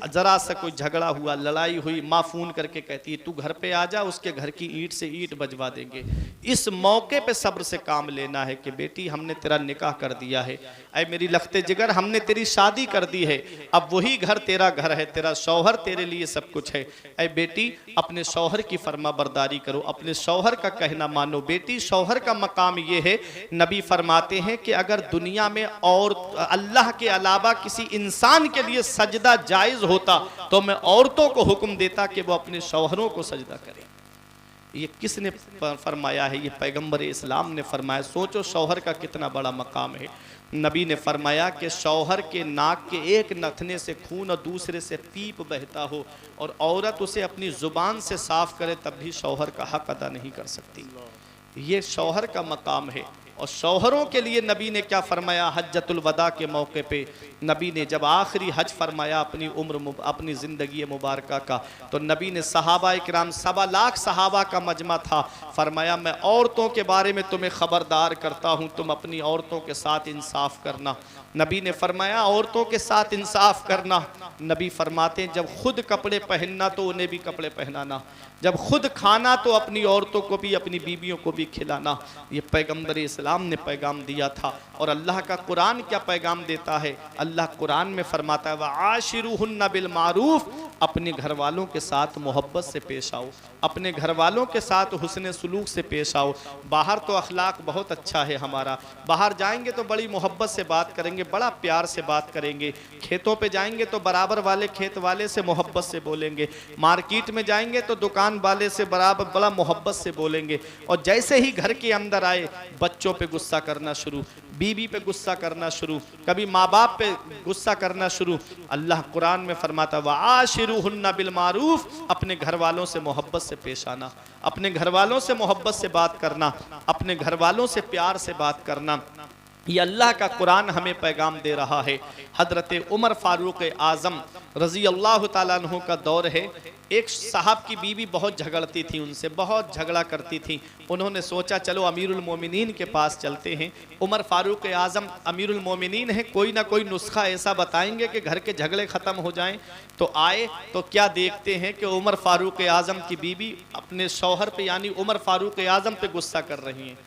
Speaker 1: ज़रा सा कोई झगड़ा हुआ, लड़ाई हुई, माँ फ़ोन करके कहती है तू घर पे आ जा, उसके घर की ईंट से ईंट बजवा देंगे। इस मौके पे सब्र से काम लेना है कि बेटी हमने तेरा निकाह कर दिया है, ऐ मेरी लखते जिगर हमने तेरी शादी कर दी है, अब वही घर तेरा घर है, तेरा शौहर तेरे लिए सब कुछ है। ऐ बेटी अपने शौहर की फर्मा बरदारी करो, अपने शौहर का कहना मानो। बेटी शौहर का मकाम ये है, नबी फरमाते हैं कि अगर दुनिया में और अल्लाह के अलावा किसी इंसान के लिए सजदा जायज होता तो मैं औरतों को हुक्म देता कि वो अपने शौहरों को सजदा करें। ये किसने फरमाया है? ये पैगंबर इस्लाम ने फरमाया। सोचो शौहर का कितना बड़ा मकाम है। नबी ने फरमाया कि शौहर के नाक के एक नथने से खून और दूसरे से पीप बहता हो और औरत उसे अपनी ज़ुबान से साफ करे तब भी शौहर का हक अदा नहीं कर सकती। ये शौहर का मकाम है। और शौहरों के लिए नबी ने क्या फरमाया, हज्जतुल वदा के मौके पे नबी ने जब आखिरी हज फरमाया अपनी ज़िंदगी मुबारक का, तो नबी ने सहाबा इकराम 1.25 लाख सहाबा का मजमा था, फरमाया मैं औरतों के बारे में तुम्हें ख़बरदार करता हूँ, तुम अपनी औरतों के साथ इंसाफ करना। नबी ने फरमाया औरतों के साथ इंसाफ करना। नबी फरमाते हैं जब खुद कपड़े पहनना तो उन्हें भी कपड़े पहनाना, जब खुद खाना तो अपनी औरतों को भी अपनी बीवियों को भी खिलाना। ये पैगम्बर इस्लाम ने पैगाम दिया था। और अल्लाह का कुरान क्या पैगाम देता है, अल्लाह कुरान में फरमाता है वआशिरुहुन्ना बिल मारूफ, अपने घर वालों के साथ मोहब्बत से पेश आओ, अपने घर वालों के साथ हुस्न सुलूक से पेश आओ। बाहर तो अखलाक बहुत अच्छा है हमारा, बाहर जाएंगे तो बड़ी मोहब्बत से बात करेंगे, बड़ा प्यार से बात करेंगे, खेतों पे जाएंगे तो बराबर वाले खेत वाले से मोहब्बत से बोलेंगे, मार्केट में जाएंगे तो दुकान वाले से बराबर बड़ा मोहब्बत से बोलेंगे। और जैसे ही घर के अंदर आए बच्चों पे गुस्सा करना शुरू, बीवी पे गुस्सा करना शुरू, कभी माँ बाप पे गुस्सा करना शुरू। अल्लाह कुरान में फरमाता वआशिरुहुन्ना बिल मारूफ, अपने घर वालों से मोहब्बत से पेश आना, अपने घर वालों से मोहब्बत से बात करना, अपने घर वालों से प्यार से बात करना। ये अल्लाह का कुरान हमें पैगाम दे रहा है। हजरत उमर फारूक आज़म रज़ी अल्लाह ताला अन्हु का दौर है। एक साहब की बीवी बहुत झगड़ती थी, उनसे बहुत झगड़ा करती थी। उन्होंने सोचा चलो अमीरुल मोमिनीन के पास चलते हैं। उमर फारूक आज़म अमीरुल मोमिनीन है, कोई ना कोई नुस्खा ऐसा बताएंगे कि घर के झगड़े ख़त्म हो जाएं। तो आए तो क्या देखते हैं कि उमर फारूक आज़म की बीवी अपने शौहर पे यानी उमर फारूक आज़म पे गुस्सा कर रही हैं।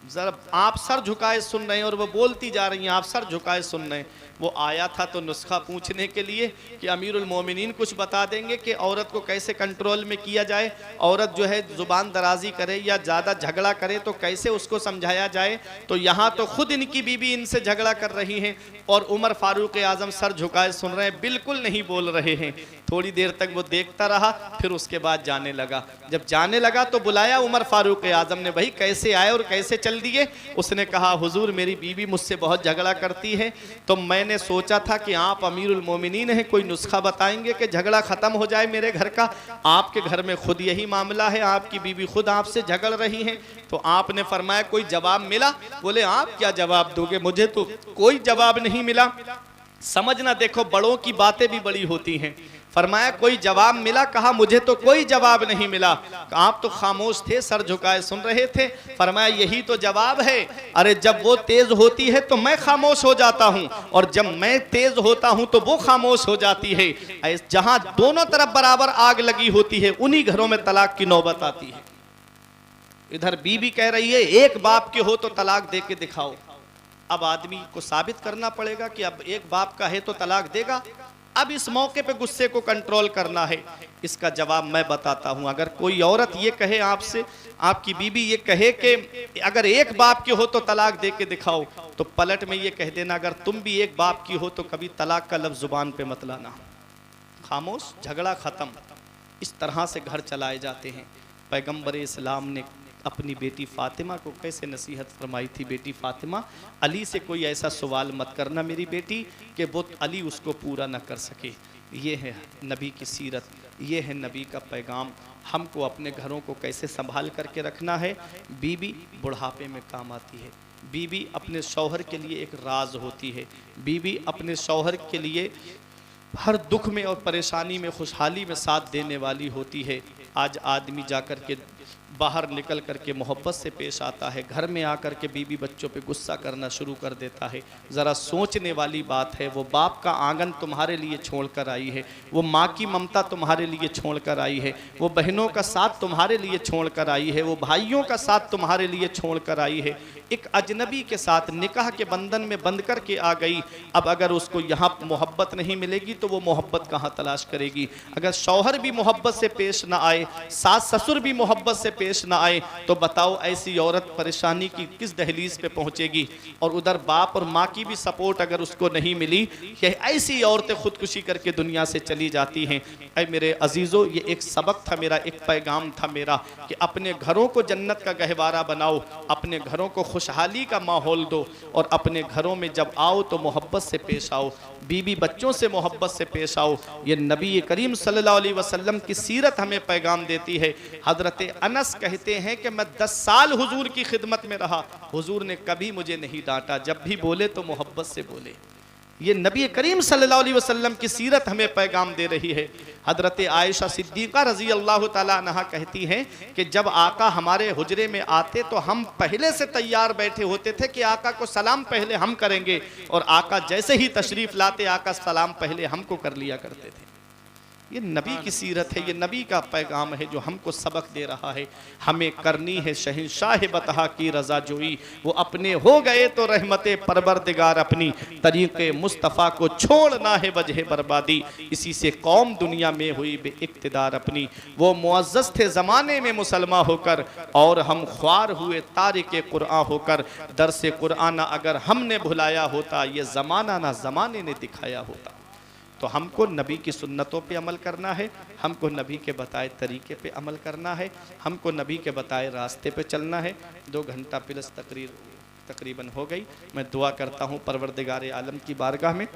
Speaker 1: जरा आप सर झुकाए सुन रहे हैं और वो बोलती जा रही हैं, आप सर झुकाए सुन रहे हैं। वो आया था तो नुस्खा पूछने के लिए कि अमीरुल मोमिनीन कुछ बता देंगे कि औरत को कैसे कंट्रोल में किया जाए, औरत जो है ज़ुबान दराजी करे या ज़्यादा झगड़ा करे तो कैसे उसको समझाया जाए। तो यहाँ तो खुद इनकी बीवी इनसे झगड़ा कर रही हैं और उमर फारूक आज़म सर झुकाए सुन रहे हैं, बिल्कुल नहीं बोल रहे हैं। थोड़ी देर तक वो देखता रहा, फिर उसके बाद जाने लगा। जब जाने लगा तो बुलाया उमर फारूक आज़म ने, भाई कैसे आए और कैसे चल दिए। उसने कहा हुजूर मेरी बीवी मुझसे बहुत झगड़ा करती है, तो मैंने सोचा था कि आप अमीरुल मोमिनीन हैं, कोई नुस्खा बताएंगे कि झगड़ा ख़त्म हो जाए मेरे घर का। आपके घर में खुद यही मामला है, आपकी बीवी खुद आपसे झगड़ रही हैं। तो आपने फरमाया कोई जवाब मिला? बोले आप क्या जवाब दोगे, मुझे तो कोई जवाब नहीं मिला। समझना, देखो बड़ों की बातें भी बड़ी होती हैं। फरमाया कोई जवाब मिला? कहा मुझे तो कोई जवाब नहीं मिला। आप तो खामोश थे, सर झुकाए सुन रहे थे। फरमाया यही तो जवाब है। अरे जब वो तेज होती है तो मैं खामोश हो जाता हूँ, और जब मैं तेज होता हूँ तो वो खामोश हो जाती है। जहां दोनों तरफ बराबर आग लगी होती है उन्हीं घरों में तलाक की नौबत आती है। इधर बीवी कह रही है एक बाप के हो तो तलाक दे के दिखाओ। अब आदमी को साबित करना पड़ेगा कि अब एक बाप का है तो तलाक देगा। अब इस मौके पे गुस्से को कंट्रोल करना है। इसका जवाब मैं बताता हूं। अगर कोई औरत ये कहे आपसे, आपकी बीवी ये कहे कि अगर एक बाप की हो तो तलाक दे के दिखाओ, तो पलट में ये कह देना अगर तुम भी एक बाप की हो तो कभी तलाक का लफ्ज़ जुबान पे मत लाना। खामोश, झगड़ा ख़त्म। इस तरह से घर चलाए जाते हैं। पैगम्बर इस्लाम ने अपनी बेटी फ़ातिमा को कैसे नसीहत फरमाई थी, बेटी फ़ातिमा अली से कोई ऐसा सवाल मत करना मेरी बेटी कि वो अली उसको पूरा ना कर सके। ये है नबी की सीरत, ये है नबी का पैगाम। हमको अपने घरों को कैसे संभाल करके रखना है। बीवी बुढ़ापे में काम आती है, बीवी अपने शौहर के लिए एक राज होती है, बीवी अपने शौहर के लिए हर दुख में और परेशानी में खुशहाली में साथ देने वाली होती है। आज आदमी जाकर के बाहर निकल करके मोहब्बत से पेश आता है, घर में आकर के बीवी बच्चों पे गुस्सा करना शुरू कर देता है। ज़रा सोचने वाली बात है। वो बाप का आंगन तुम्हारे लिए छोड़ कर आई है, वो माँ की ममता तुम्हारे लिए छोड़ कर आई है, वो बहनों का साथ तुम्हारे लिए छोड़ कर आई है, वो भाइयों का साथ तुम्हारे लिए छोड़ कर आई है। एक अजनबी के साथ निकाह के बंधन में बंध कर के आ गई। अब अगर उसको यहाँ मोहब्बत नहीं मिलेगी तो वो मोहब्बत कहाँ तलाश करेगी। अगर शौहर भी मोहब्बत से पेश ना आए, सास ससुर भी मोहब्बत से पेश ना आए तो बताओ ऐसी औरत परेशानी की किस दहलीज पे पहुंचेगी। और उधर बाप और माँ की भी सपोर्ट अगर उसको नहीं मिली, कि ऐसी औरतें खुदकुशी करके दुनिया से चली जाती हैं। ऐ मेरे अजीज़ों, ये एक सबक था मेरा, एक पैगाम था मेरा, कि अपने घरों को जन्नत का गहवारा बनाओ, अपने घरों को खुशहाली का माहौल दो, और अपने घरों में जब आओ तो मोहब्बत से पेश आओ, बीवी बच्चों से मोहब्बत से पेश आओ। ये नबी करीम सल्लल्लाहु अलैहि वसल्लम की सीरत हमें पैगाम देती है। हजरत अनस कहते हैं कि मैं 10 साल हुजूर की खिदमत में रहा, हुजूर ने कभी मुझे नहीं डांटा, जब भी बोले तो मोहब्बत से बोले। ये नबी करीम सल्लल्लाहु अलैहि वसल्लम की सीरत हमें पैगाम दे रही है। हजरत आयशा सिद्दीक़ा रज़ी अल्लाह ताला अन्हा कहती हैं कि जब आका हमारे हुजरे में आते तो हम पहले से तैयार बैठे होते थे कि आका को सलाम पहले हम करेंगे, और आका जैसे ही तशरीफ़ लाते आका सलाम पहले हमको कर लिया करते थे। ये नबी की सीरत है, ये नबी का पैगाम है जो हमको सबक दे रहा है। हमें करनी है शहंशाह बतहा की रज़ा जोई, वो अपने हो गए तो रहमते परवरदिगार अपनी, तरीक़े मुस्तफ़ा को छोड़ना है वजह बर्बादी, इसी से कौम दुनिया में हुई बे इक़्तिदार अपनी। वो मुअज़्ज़ज़ थे ज़माने में मुसलमान होकर, और हम ख्वार हुए तारिके कुरआन होकर। दरसे कुरआन अगर हमने भुलाया होता, ये ज़माना ना ज़माने ने दिखाया होता। तो हमको नबी की सुन्नतों पे अमल करना है, हमको नबी के बताए तरीके पे अमल करना है, हमको नबी के बताए रास्ते पे चलना है। 2 घंटा प्लस तकरीबन हो गई। मैं दुआ करता हूँ परवरदिगार आलम की बारगाह में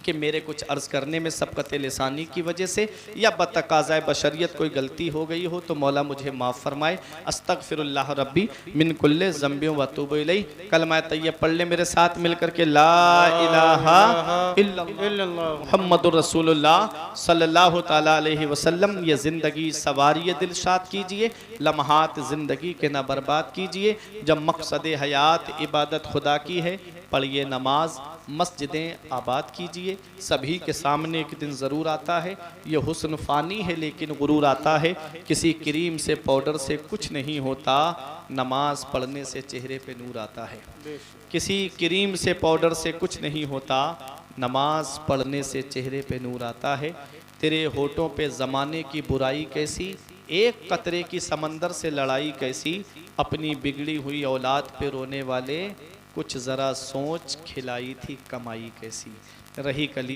Speaker 1: कि मेरे कुछ अर्ज़ करने में सबक़त लिसानी की वजह से या बतकाज़ाए बशरियत कोई गलती हो गई हो तो मौला मुझे माफ़ फरमाए। अस्तग़फ़िरुल्लाह रब्बी मिन कुल्ले ज़ंबियों व अतूबु इलैह। कलमा तय्यब पढ़ ले मेरे साथ मिलकर के, ला इलाहा इल्लल्लाह मुहम्मदुर रसूलुल्लाह सल्लल्लाहु ताला अलैहि वसल्लम। ये ज़िंदगी सवारी दिलशाद कीजिए, लम्हात ज़िंदगी के ना बर्बाद कीजिए। जब मकसद हयात इबादत खुदा की है, पढ़िए नमाज, मस्जिदें आबाद कीजिए। सभी के सामने एक दिन ज़रूर आता है, ये हुस्न फ़ानी है लेकिन गुरूर आता है। किसी क्रीम से पाउडर से कुछ नहीं होता, नमाज पढ़ने से चेहरे पे नूर आता है। किसी क्रीम से पाउडर से कुछ नहीं होता, नमाज पढ़ने से चेहरे पे नूर आता है। तेरे होठों पे ज़माने की बुराई कैसी, एक कतरे की समंदर से लड़ाई कैसी। अपनी बिगड़ी हुई औलाद पे रोने वाले, कुछ ज़रा सोच खिलाई थी कमाई कैसी। रही कली